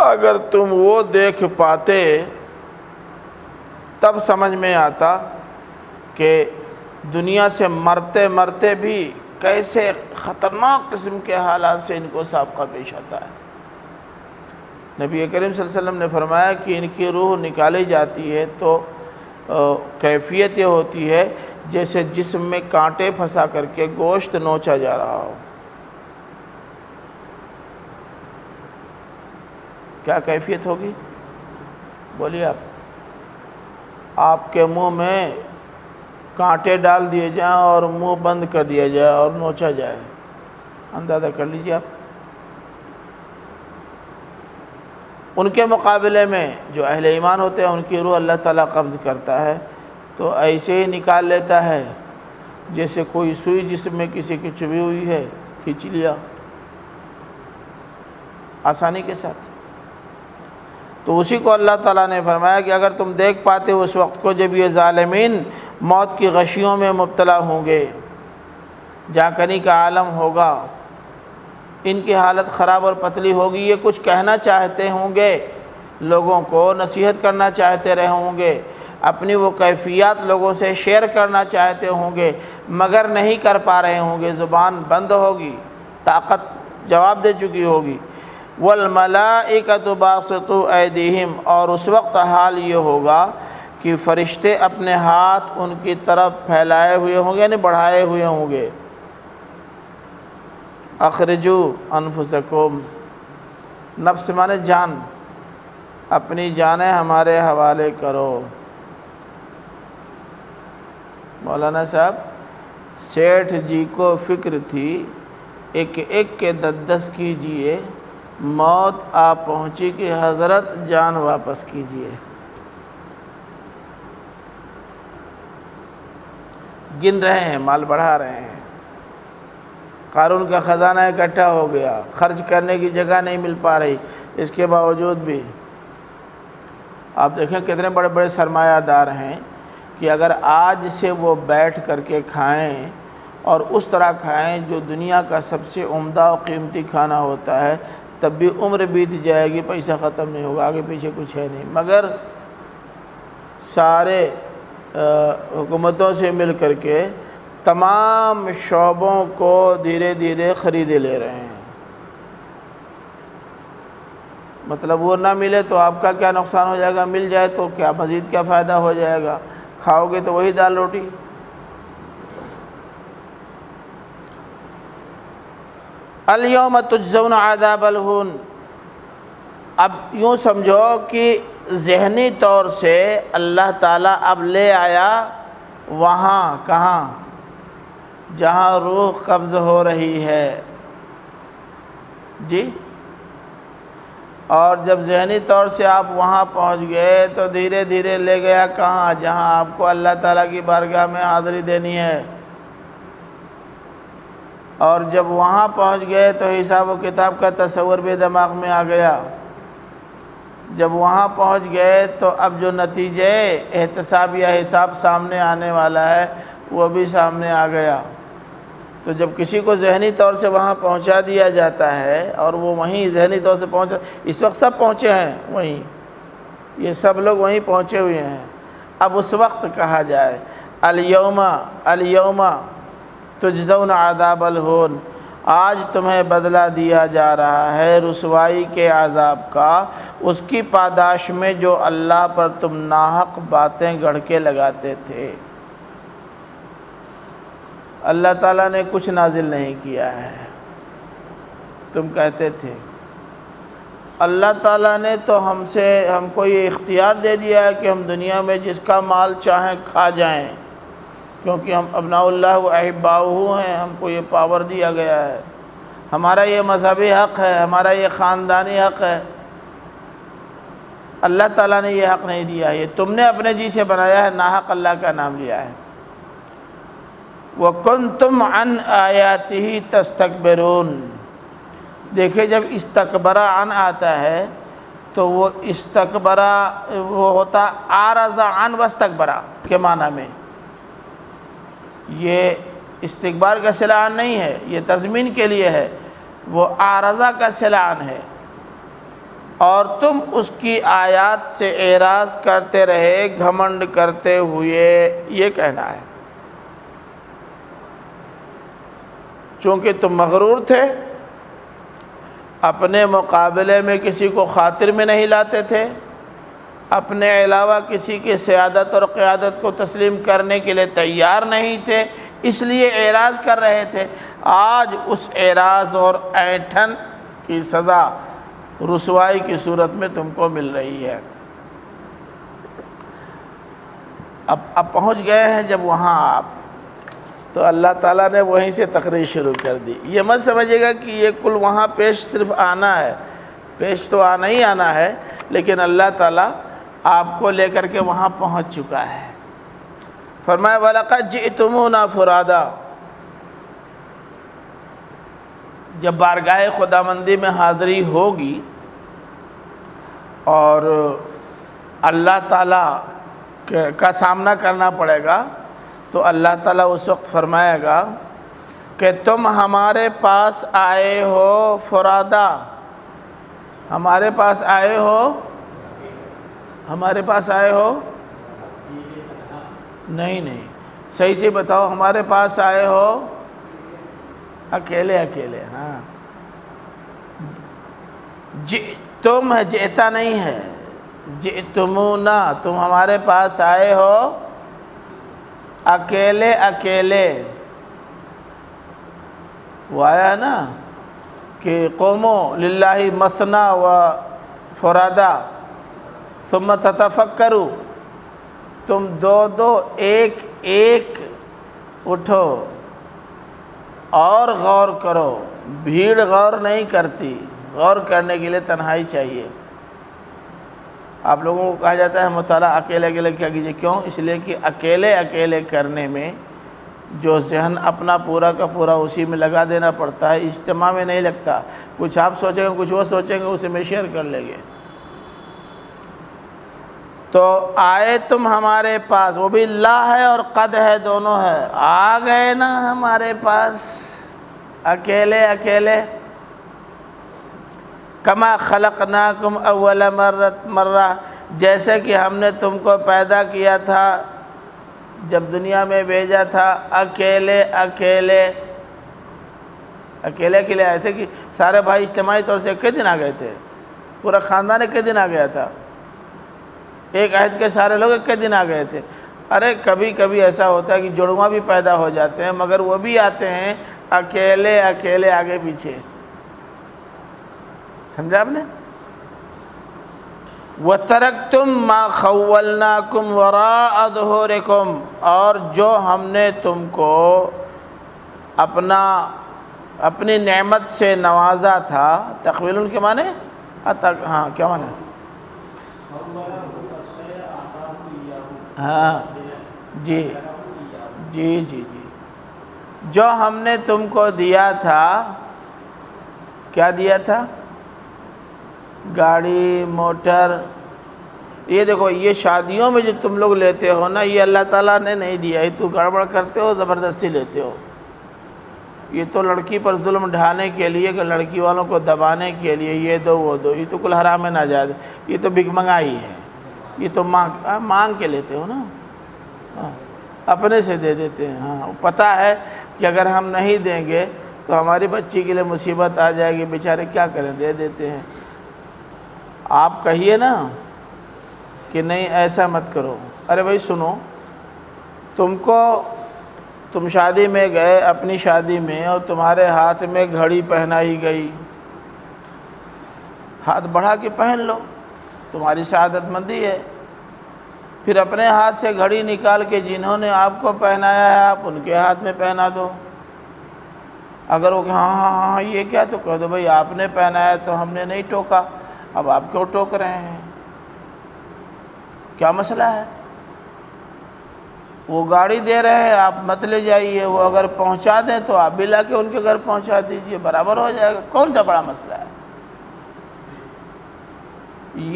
اگر تم وہ دیکھ پاتے تب سمجھ میں آتا کہ دنیا سے مرتے مرتے بھی کیسے خطرناک قسم کے حالات سے ان کو سابقہ پیش آتا ہے۔ نبی کریم صلی اللہ علیہ وسلم نے فرمایا کہ ان کی روح نکالی جاتی ہے تو کیفیت یہ ہوتی ہے جیسے جسم میں کانٹے پھنسا کر کے گوشت نوچا جا رہا ہو۔ کیا کیفیت ہوگی؟ بولیے آپ کے منہ میں کانٹے ڈال دیے جائیں اور منہ بند کر دیا جائے اور نوچا جائے، اندازہ کر لیجیے آپ۔ ان کے مقابلے میں جو اہل ایمان ہوتے ہیں ان کی روح اللہ تعالیٰ قبض کرتا ہے تو ایسے ہی نکال لیتا ہے جیسے کوئی سوئی جسم میں کسی کی چبھی ہوئی ہے، کھینچ لیا آسانی کے ساتھ۔ تو اسی کو اللہ تعالیٰ نے فرمایا کہ اگر تم دیکھ پاتے اس وقت کو جب یہ ظالمین موت کی غشیوں میں مبتلا ہوں گے، جانکنی کا عالم ہوگا، ان کی حالت خراب اور پتلی ہوگی، یہ کچھ کہنا چاہتے ہوں گے، لوگوں کو نصیحت کرنا چاہتے رہے ہوں گے، اپنی وہ کیفیات لوگوں سے شیئر کرنا چاہتے ہوں گے، مگر نہیں کر پا رہے ہوں گے، زبان بند ہوگی، طاقت جواب دے چکی ہوگی۔ وَالْمَلَائِكَةُ بَاسِطُو أَيْدِيهِمْ، اور اس وقت حال یہ ہوگا کہ فرشتے اپنے ہاتھ ان کی طرف پھیلائے ہوئے ہوں گے، یعنی بڑھائے ہوئے ہوں گے۔ اخرجوا انفسکم، نفس مانے جان، اپنی جانیں ہمارے حوالے کرو۔ مولانا صاحب سیٹھ جی کو فکر تھی ایک ایک کے دس کیجئے، موت آ پہنچی کہ حضرت جان واپس کیجئے۔ گن رہے ہیں، مال بڑھا رہے ہیں، قارون کا خزانہ اکٹھا ہو گیا، خرچ کرنے کی جگہ نہیں مل پا رہی، اس کے باوجود بھی آپ دیکھیں کتنے بڑے بڑے سرمایہ دار ہیں کہ اگر آج سے وہ بیٹھ کر کے کھائیں اور اس طرح کھائیں جو دنیا کا سب سے عمدہ اور قیمتی کھانا ہوتا ہے، تب بھی عمر بیت جائے گی، پیسہ ختم نہیں ہوگا، آگے پیچھے کچھ ہے نہیں، مگر سارے حکومتوں سے مل کر کے تمام شعبوں کو دھیرے دھیرے خریدے لے رہے ہیں۔ مطلب وہ نہ ملے تو آپ کا کیا نقصان ہو جائے گا، مل جائے تو کیا مزید کیا فائدہ ہو جائے گا، کھاؤ گے تو وہی دال روٹی۔ الیوم تجزون عذاب الہون، اب یوں سمجھو کہ ذہنی طور سے اللہ تعالیٰ اب لے آیا وہاں، کہاں؟ جہاں روح قبض ہو رہی ہے جی، اور جب ذہنی طور سے آپ وہاں پہنچ گئے تو دھیرے دھیرے لے گیا کہاں؟ جہاں آپ کو اللہ تعالیٰ کی بارگاہ میں حاضری دینی ہے، اور جب وہاں پہنچ گئے تو حساب و کتاب کا تصور بھی دماغ میں آ گیا، جب وہاں پہنچ گئے تو اب جو نتیجے احتساب یا حساب سامنے آنے والا ہے وہ بھی سامنے آ گیا۔ تو جب کسی کو ذہنی طور سے وہاں پہنچا دیا جاتا ہے اور وہ وہیں ذہنی طور سے پہنچا، اس وقت سب پہنچے ہیں وہیں، یہ سب لوگ وہیں پہنچے ہوئے ہیں، اب اس وقت کہا جائے الیوم تجزون عذاب الہون، آج تمہیں بدلہ دیا جا رہا ہے رسوائی کے عذاب کا، اس کی پاداش میں جو اللہ پر تم ناحق باتیں گڑھ کے لگاتے تھے۔ اللہ تعالیٰ نے کچھ نازل نہیں کیا ہے، تم کہتے تھے۔ اللہ تعالیٰ نے تو ہم کو یہ اختیار دے دیا ہے کہ ہم دنیا میں جس کا مال چاہیں کھا جائیں، کیونکہ ہم ابناء اللہ و احباؤہ ہیں، ہم کو یہ پاور دیا گیا ہے، ہمارا یہ مذہبی حق ہے، ہمارا یہ خاندانی حق ہے۔ اللہ تعالیٰ نے یہ حق نہیں دیا ہے، یہ تم نے اپنے جی سے بنایا ہے، ناحق اللہ کا نام لیا ہے۔ وَكُنْتُمْ عَنْ آيَاتِهِ تَسْتَكْبِرُونَ۔ دیکھیں جب استکبرہ عن آتا ہے تو وہ استکبرہ وہ ہوتا عارض عن واستکبرہ کے معنی میں، یہ استکبار کا صلہ عن نہیں ہے، یہ تضمین کے لیے ہے، وہ عارضہ کا صلہ عن ہے۔ اور تم اس کی آیات سے اعراض کرتے رہے، گھمنڈ کرتے ہوئے، یہ کہنا ہے۔ چونکہ تم مغرور تھے، اپنے مقابلے میں کسی کو خاطر میں نہیں لاتے تھے، اپنے علاوہ کسی کی سیادت اور قیادت کو تسلیم کرنے کے لیے تیار نہیں تھے، اس لیے اعراض کر رہے تھے۔ آج اس اعراض اور اینٹھن کی سزا رسوائی کی صورت میں تم کو مل رہی ہے۔ اب پہنچ گئے ہیں جب وہاں آپ، تو اللہ تعالیٰ نے وہیں سے تقریر شروع کر دی۔ یہ مت سمجھے گا کہ یہ کل وہاں پیش صرف آنا ہے، پیش تو آنا ہی آنا ہے، لیکن اللہ تعالیٰ آپ کو لے کر کے وہاں پہنچ چکا ہے۔ فرمایا وَلَقَدْ جِئْتُمُونَا فُرَادًا، جب بارگاہ خداوندی میں حاضری ہوگی اور اللہ تعالیٰ کا سامنا کرنا پڑے گا، تو اللہ تعالیٰ اس وقت فرمائے گا کہ تم ہمارے پاس آئے ہو فرادا، ہمارے پاس آئے ہو، ہمارے پاس آئے ہو، نہیں صحیح سے بتاؤ، ہمارے پاس آئے ہو اکیلے اکیلے۔ ہاں تم ہے، جئتا نہیں ہے، جئتمونا، تم ہمارے پاس آئے ہو اکیلے اکیلے۔ وہ آیا نا کہ قوموا للہ مثنی و فرادا ثم تتفکروا، تم دو دو ایک ایک اٹھو اور غور کرو۔ بھیڑ غور نہیں کرتی، غور کرنے کے لیے تنہائی چاہیے۔ آپ لوگوں کو کہا جاتا ہے مطالعہ اکیلے اکیلے کیا کیجیے، کیوں؟ اس لیے کہ اکیلے اکیلے کرنے میں جو ذہن اپنا پورا کا پورا اسی میں لگا دینا پڑتا ہے، اجتماع میں نہیں لگتا۔ کچھ آپ سوچیں گے، کچھ وہ سوچیں گے، اسے میں شیئر کر لیں گے۔ تو آئے تم ہمارے پاس، وہ بھی لا ہے اور قد ہے، دونوں ہے، آ گئے نا ہمارے پاس اکیلے اکیلے۔ کما خلقناکم اول مرہ، جیسے کہ ہم نے تم کو پیدا کیا تھا جب دنیا میں بھیجا تھا اکیلے اکیلے۔ اکیلے اکیلے آئے تھے کہ سارے بھائی اجتماعی طور سے کئی دن آ گئے تھے، پورا خاندان کئی دن آ گیا تھا، ایک عہد کے سارے لوگ کئی دن آ گئے تھے۔ ارے کبھی کبھی ایسا ہوتا ہے کہ جڑواں بھی پیدا ہو جاتے ہیں، مگر وہ بھی آتے ہیں اکیلے اکیلے آگے پیچھے۔ سمجھا آپ نے؟ وَتَرَكْتُمْ مَا خَوَّلْنَاكُمْ وَرَاءَ ظُهُورِكُمْ، اور جو ہم نے تم کو اپنی نعمت سے نوازا تھا۔ تخویل کے معنی ہاں کیا معنی؟ ہاں جی جی جی جی، جو ہم نے تم کو دیا تھا، کیا دیا تھا؟ گاڑی، موٹر۔ یہ دیکھو، یہ شادیوں میں جو تم لوگ لیتے ہو نا، یہ اللہ تعالیٰ نے نہیں دیا، یہ تو گڑبڑ کرتے ہو، زبردستی لیتے ہو۔ یہ تو لڑکی پر ظلم ڈھانے کے لیے، کہ لڑکی والوں کو دبانے کے لیے، یہ دو وہ دو، یہ تو کل حرام ناجائز، یہ تو بھک منگائی ہے، یہ تو مانگ کے لیتے ہو نا، اپنے سے دے دیتے ہیں۔ ہاں پتہ ہے کہ اگر ہم نہیں دیں گے تو ہماری بچی کے لیے مصیبت آ جائے گی، بیچارے کیا کریں، دے دیتے ہیں۔ آپ کہیے نا کہ نہیں ایسا مت کرو۔ ارے بھائی سنو، تم تم شادی میں گئے اپنی شادی میں اور تمہارے ہاتھ میں گھڑی پہنائی گئی، ہاتھ بڑھا کے پہن لو، تمہاری سعادت مندی ہے۔ پھر اپنے ہاتھ سے گھڑی نکال کے جنہوں نے آپ کو پہنایا ہے آپ ان کے ہاتھ میں پہنا دو۔ اگر وہ کہ ہاں ہاں ہاں یہ کیا، تو کہہ دو بھائی آپ نے پہنایا تو ہم نے نہیں ٹوکا، اب آپ کیوں ٹوک رہے ہیں، کیا مسئلہ ہے؟ وہ گاڑی دے رہے ہیں آپ مت لے جائیے، وہ اگر پہنچا دیں تو آپ بھی لا کے ان کے گھر پہنچا دیجئے، برابر ہو جائے گا، کون سا بڑا مسئلہ ہے؟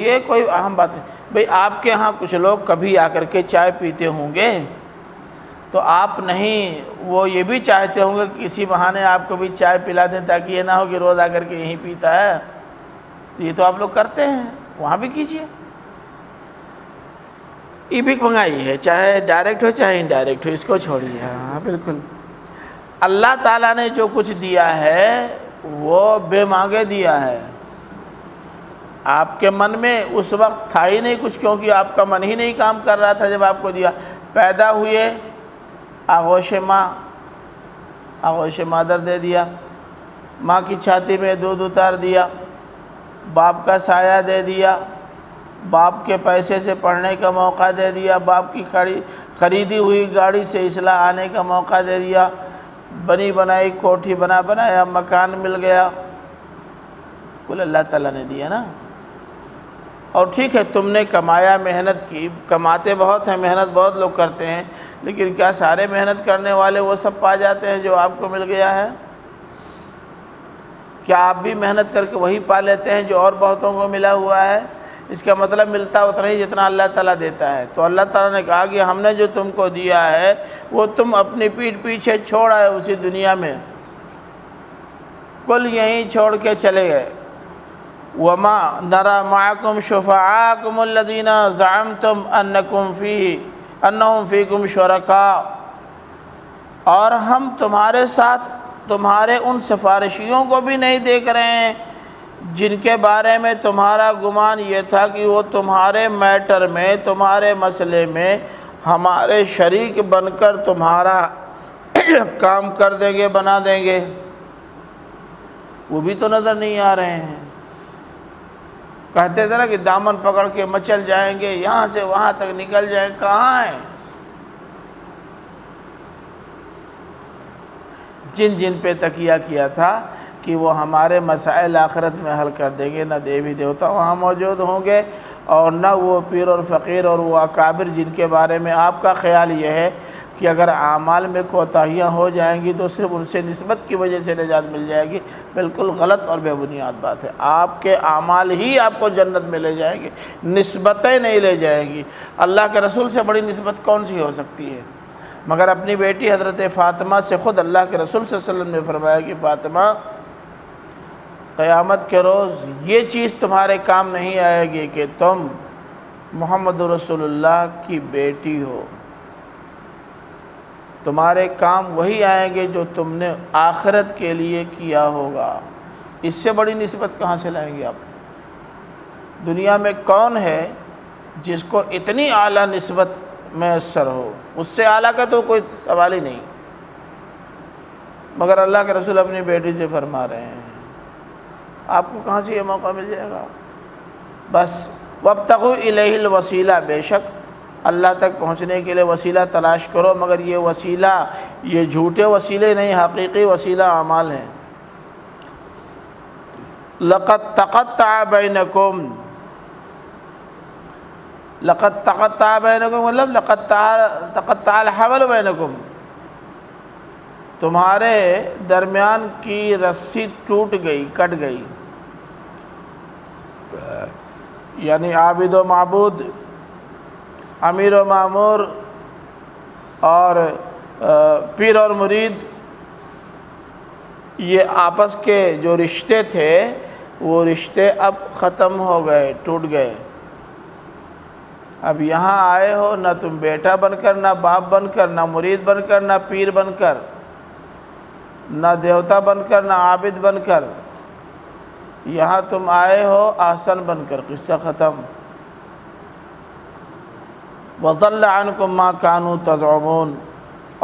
یہ کوئی اہم بات نہیں۔ بھئی آپ کے ہاں کچھ لوگ کبھی آ کر کے چائے پیتے ہوں گے تو آپ نہیں وہ یہ بھی چاہتے ہوں گے کہ کسی بہانے آپ کو بھی چائے پلا دیں تاکہ یہ نہ ہو کہ روز آ کر کے یہیں پیتا ہے، تو یہ تو آپ لوگ کرتے ہیں، وہاں بھی کیجئے۔ ای بھیک منگائی ہے، چاہے ڈائریکٹ ہو چاہے انڈائریکٹ ہو، اس کو چھوڑیے۔ ہاں بالکل، اللہ تعالیٰ نے جو کچھ دیا ہے وہ بے مانگے دیا ہے، آپ کے من میں اس وقت تھا ہی نہیں کچھ، کیونکہ آپ کا من ہی نہیں کام کر رہا تھا جب آپ کو دیا۔ پیدا ہوئے آغوش ماں، آغوش مادر دے دیا، ماں کی چھاتی میں دودھ اتار دیا، باپ کا سایہ دے دیا، باپ کے پیسے سے پڑھنے کا موقع دے دیا، باپ کی خریدی ہوئی گاڑی سے اصلاح آنے کا موقع دے دیا، بنی بنائی کوٹھی بنایا مکان مل گیا، کل اللہ تعالیٰ نے دیا نا۔ اور ٹھیک ہے تم نے کمایا، محنت کی، کماتے بہت ہیں، محنت بہت لوگ کرتے ہیں، لیکن کیا سارے محنت کرنے والے وہ سب پا جاتے ہیں جو آپ کو مل گیا ہے؟ کیا آپ بھی محنت کر کے وہی پا لیتے ہیں جو اور بہتوں کو ملا ہوا ہے؟ اس کا مطلب ملتا اتنا ہی جتنا اللہ تعالیٰ دیتا ہے۔ تو اللہ تعالیٰ نے کہا کہ ہم نے جو تم کو دیا ہے وہ تم اپنی پیٹھ پیچھے چھوڑ آئے اسی دنیا میں، کل یہیں چھوڑ کے چلے گئے۔ وَمَا نَرَى مَعَكُمْ شُفَعَاءَكُمُ الَّذِينَ زَعَمْتُمْ أَنَّهُمْ فِيكُمْ شُرَكَاءُ، اور ہم تمہارے ساتھ تمہارے ان سفارشیوں کو بھی نہیں دیکھ رہے ہیں جن کے بارے میں تمہارا گمان یہ تھا کہ وہ تمہارے میٹر میں، تمہارے مسئلے میں ہمارے شریک بن کر تمہارا کام کر دیں گے، بنا دیں گے، وہ بھی تو نظر نہیں آ رہے ہیں۔ کہتے تھے نا کہ دامن پکڑ کے مچل جائیں گے، یہاں سے وہاں تک نکل جائیں، کہاں ہیں؟ جن جن پہ تکیہ کیا تھا کہ وہ ہمارے مسائل آخرت میں حل کر دیں گے، نہ دیوی دیوتا وہاں موجود ہوں گے اور نہ وہ پیر اور فقیر اور وہ اکابر جن کے بارے میں آپ کا خیال یہ ہے کہ اگر اعمال میں کوتاہیاں ہو جائیں گی تو صرف ان سے نسبت کی وجہ سے نجات مل جائے گی، بالکل غلط اور بے بنیاد بات ہے۔ آپ کے اعمال ہی آپ کو جنت میں لے جائیں گے، نسبتیں نہیں لے جائیں گی۔ اللہ کے رسول سے بڑی نسبت کون سی ہو سکتی ہے؟ مگر اپنی بیٹی حضرت فاطمہ سے خود اللہ کے رسول صلی اللہ علیہ وسلم نے فرمایا کہ فاطمہ قیامت کے روز یہ چیز تمہارے کام نہیں آئے گی کہ تم محمد رسول اللہ کی بیٹی ہو، تمہارے کام وہی آئیں گے جو تم نے آخرت کے لیے کیا ہوگا۔ اس سے بڑی نسبت کہاں سے لائیں گے آپ؟ دنیا میں کون ہے جس کو اتنی اعلیٰ نسبت میسر ہو؟ اس سے اعلیٰ کا تو کوئی سوال ہی نہیں، مگر اللہ کے رسول اپنی بیٹی سے فرما رہے ہیں، آپ کو کہاں سے یہ موقع مل جائے گا؟ بس وابتغوا الیہ الوسیلہ، بے شک اللہ تک پہنچنے کے لیے وسیلہ تلاش کرو، مگر یہ وسیلہ یہ جھوٹے وسیلے نہیں، حقیقی وسیلہ اعمال ہیں۔ لقد تقطع بینکم، لقد تقطع بینکم مطلب لقد تقطع الحبل بینکم، تمہارے درمیان کی رسی ٹوٹ گئی، کٹ گئی، یعنی عابد و معبود، امیر و مامور اور پیر اور مرید، یہ آپس کے جو رشتے تھے وہ رشتے اب ختم ہو گئے، ٹوٹ گئے۔ اب یہاں آئے ہو نہ تم بیٹا بن کر، نہ باپ بن کر، نہ مرید بن کر، نہ پیر بن کر، نہ دیوتا بن کر، نہ عابد بن کر، یہاں تم آئے ہو آسن بن کر، قصہ ختم۔ وَضَلَّ عَنْكُمْ مَا كَانُوا تَزْعُمُونَ،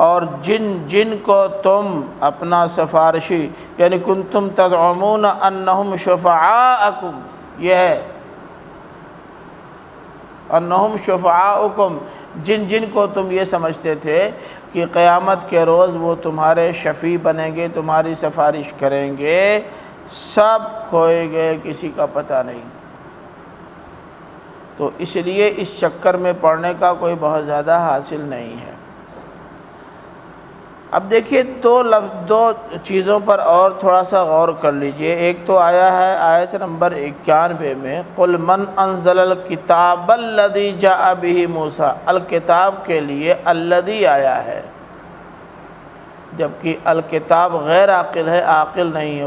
اور جن کو تم اپنا سفارشی یعنی کنتم تزعمون انہم شفعاءکم، یہ ہے انہم شفعاءکم، جن کو تم یہ سمجھتے تھے کہ قیامت کے روز وہ تمہارے شفیع بنیں گے، تمہاری سفارش کریں گے، سب کھوئے گئے، کسی کا پتہ نہیں۔ تو اس لیے اس چکر میں پڑنے کا کوئی بہت زیادہ حاصل نہیں ہے۔ اب دیکھیے دو چیزوں پر اور تھوڑا سا غور کر لیجئے۔ ایک تو آیا ہے آیت نمبر 91 میں قُلْ مَنْ أَنزَلَ الْكِتَابَ الَّذِي جَاءَ بِهِ موسیٰ، الکتاب کے لیے الذی آیا ہے، جبکہ الکتاب غیر عاقل ہے، عاقل نہیں ہے،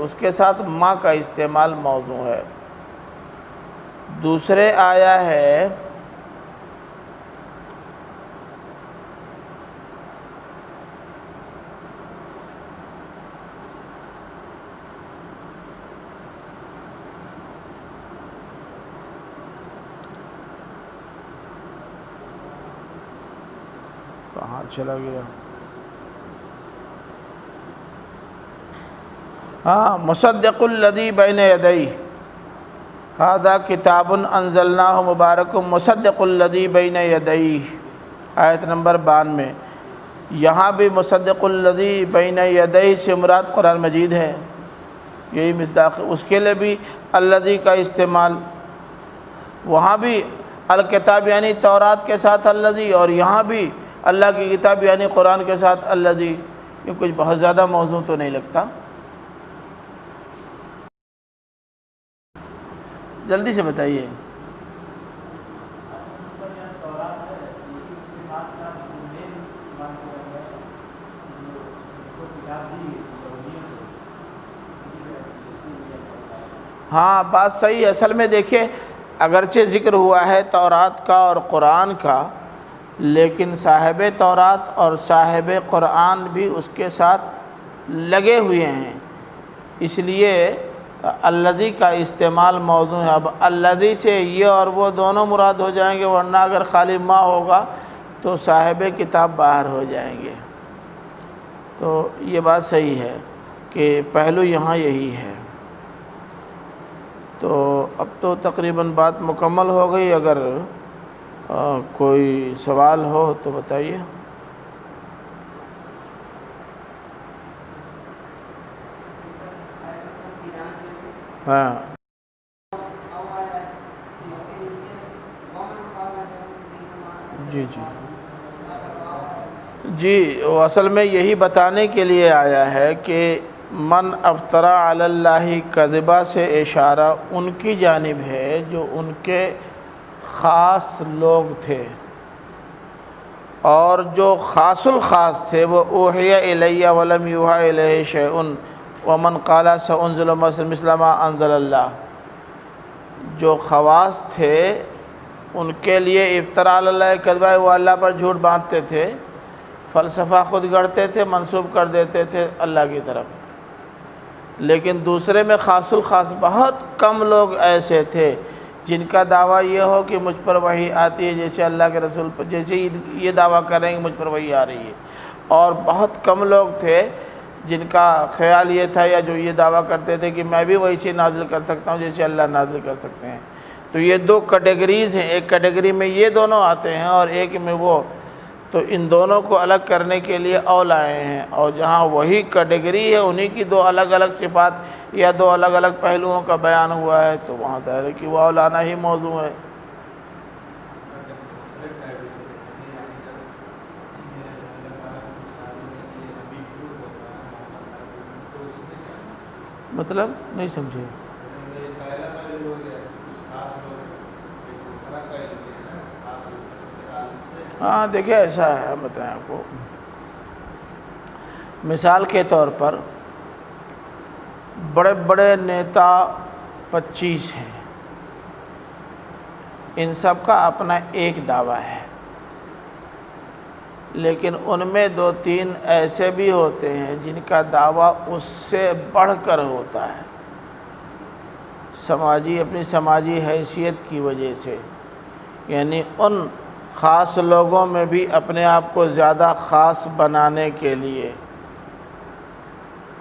اس کے ساتھ ما کا استعمال موضوع ہے۔ دوسرے آیا ہے کہاں چلا گیا، ہاں مصدق الذی بین یدیہ ھذا کتاب انزلناہ مبارک مصدق الذی بین یدیہ، آیت نمبر 92۔ یہاں بھی مصدق الذی بین یدیہ سے مراد قرآن مجید ہے، یہی مصداق، اس کے لیے بھی الذی کا استعمال، وہاں بھی الکتاب یعنی تورات کے ساتھ الذی، اور یہاں بھی اللہ کی کتاب یعنی قرآن کے ساتھ الذی۔ یہ کچھ بہت زیادہ موضوع تو نہیں لگتا؟ جلدی سے بتائیے۔ ہاں بات صحیح ہے۔ اصل میں دیکھیں اگرچہ ذکر ہوا ہے تورات کا اور قرآن کا، لیکن صاحب تورات اور صاحب قرآن بھی اس کے ساتھ لگے ہوئے ہیں، اس لیے الذی کا استعمال موضوع ہے۔ اب الذی سے یہ اور وہ دونوں مراد ہو جائیں گے، ورنہ اگر خالی ما ہوگا تو صاحب کتاب باہر ہو جائیں گے۔ تو یہ بات صحیح ہے کہ پہلو یہاں یہی ہے۔ تو اب تو تقریباً بات مکمل ہو گئی، اگر کوئی سوال ہو تو بتائیے۔ ہاں جی وہ اصل میں یہی بتانے کے لیے آیا ہے کہ من افطرى علی اللہ کذبا سے اشارہ ان کی جانب ہے جو ان کے خاص لوگ تھے، اور جو خاص الخاص تھے وہ اوحی الیہ ولم یوحى الیہ شیء ومن قال سأنزل مثل ما انزل اللہ، جو خواص تھے ان کے لیے افطراء علی اللہ کذبہ، وہ اللہ پر جھوٹ باندھتے تھے، فلسفہ خود گڑھتے تھے، منسوب کر دیتے تھے اللہ کی طرف۔ لیکن دوسرے میں خاص الخاص بہت کم لوگ ایسے تھے جن کا دعویٰ یہ ہو کہ مجھ پر وحی آتی ہے، جیسے اللہ کے رسول پر، جیسے یہ دعویٰ کریں کہ مجھ پر وحی آ رہی ہے، اور بہت کم لوگ تھے جن کا خیال یہ تھا یا جو یہ دعویٰ کرتے تھے کہ میں بھی ویسے نازل کر سکتا ہوں جیسے اللہ نازل کر سکتے ہیں۔ تو یہ دو کیٹیگریز ہیں، ایک کیٹیگری میں یہ دونوں آتے ہیں اور ایک میں وہ، تو ان دونوں کو الگ کرنے کے لیے اول آئے ہیں، اور جہاں وہی کیٹیگری ہے انہی کی دو الگ الگ صفات یا دو الگ الگ پہلوؤں کا بیان ہوا ہے، تو وہاں ظاہر ہے کہ وہ اول آنا ہی موضوع ہے۔ مطلب نہیں سمجھے؟ ہاں دیکھیں ایسا ہے، بتائیں آپ کو، مثال کے طور پر بڑے بڑے نیتا 25 ہیں، ان سب کا اپنا ایک دعویٰ ہے، لیکن ان میں 2-3 ایسے بھی ہوتے ہیں جن کا دعویٰ اس سے بڑھ کر ہوتا ہے، اپنی سماجی حیثیت کی وجہ سے، یعنی ان خاص لوگوں میں بھی اپنے آپ کو زیادہ خاص بنانے کے لیے،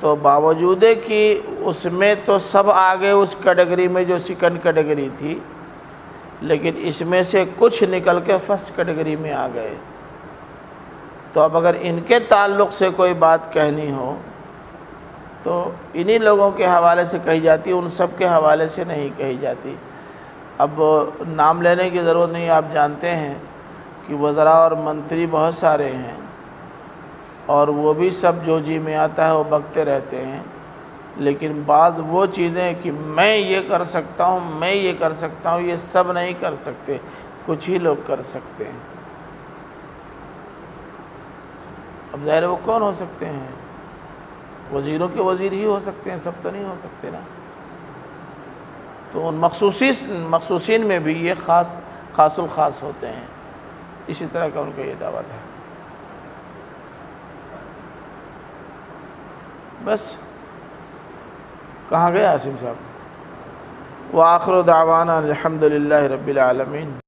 تو باوجود کہ اس میں تو سب آگے اس کیٹیگری میں جو سیکنڈ کیٹیگری تھی، لیکن اس میں سے کچھ نکل کے فرسٹ کیٹیگری میں آ گئے۔ تو اب اگر ان کے تعلق سے کوئی بات کہنی ہو تو انہی لوگوں کے حوالے سے کہی جاتی، ان سب کے حوالے سے نہیں کہی جاتی۔ اب نام لینے کی ضرورت نہیں، آپ جانتے ہیں کہ وزراء اور منتری بہت سارے ہیں، اور وہ بھی سب جو جی میں آتا ہے وہ بکتے رہتے ہیں، لیکن بعض وہ چیزیں کہ میں یہ کر سکتا ہوں، میں یہ کر سکتا ہوں، یہ سب نہیں کر سکتے، کچھ ہی لوگ کر سکتے ہیں۔ اب ظاہر وہ کون ہو سکتے ہیں؟ وزیروں کے وزیر ہی ہو سکتے ہیں، سب تو نہیں ہو سکتے نا۔ تو ان مخصوصین میں بھی یہ خاص الخاص ہوتے ہیں، اسی طرح کا ان کا یہ دعویٰ ہے۔ بس کہاں گئے عاصم صاحب؟ وآخر دعوانا الحمد للہ رب العالمین۔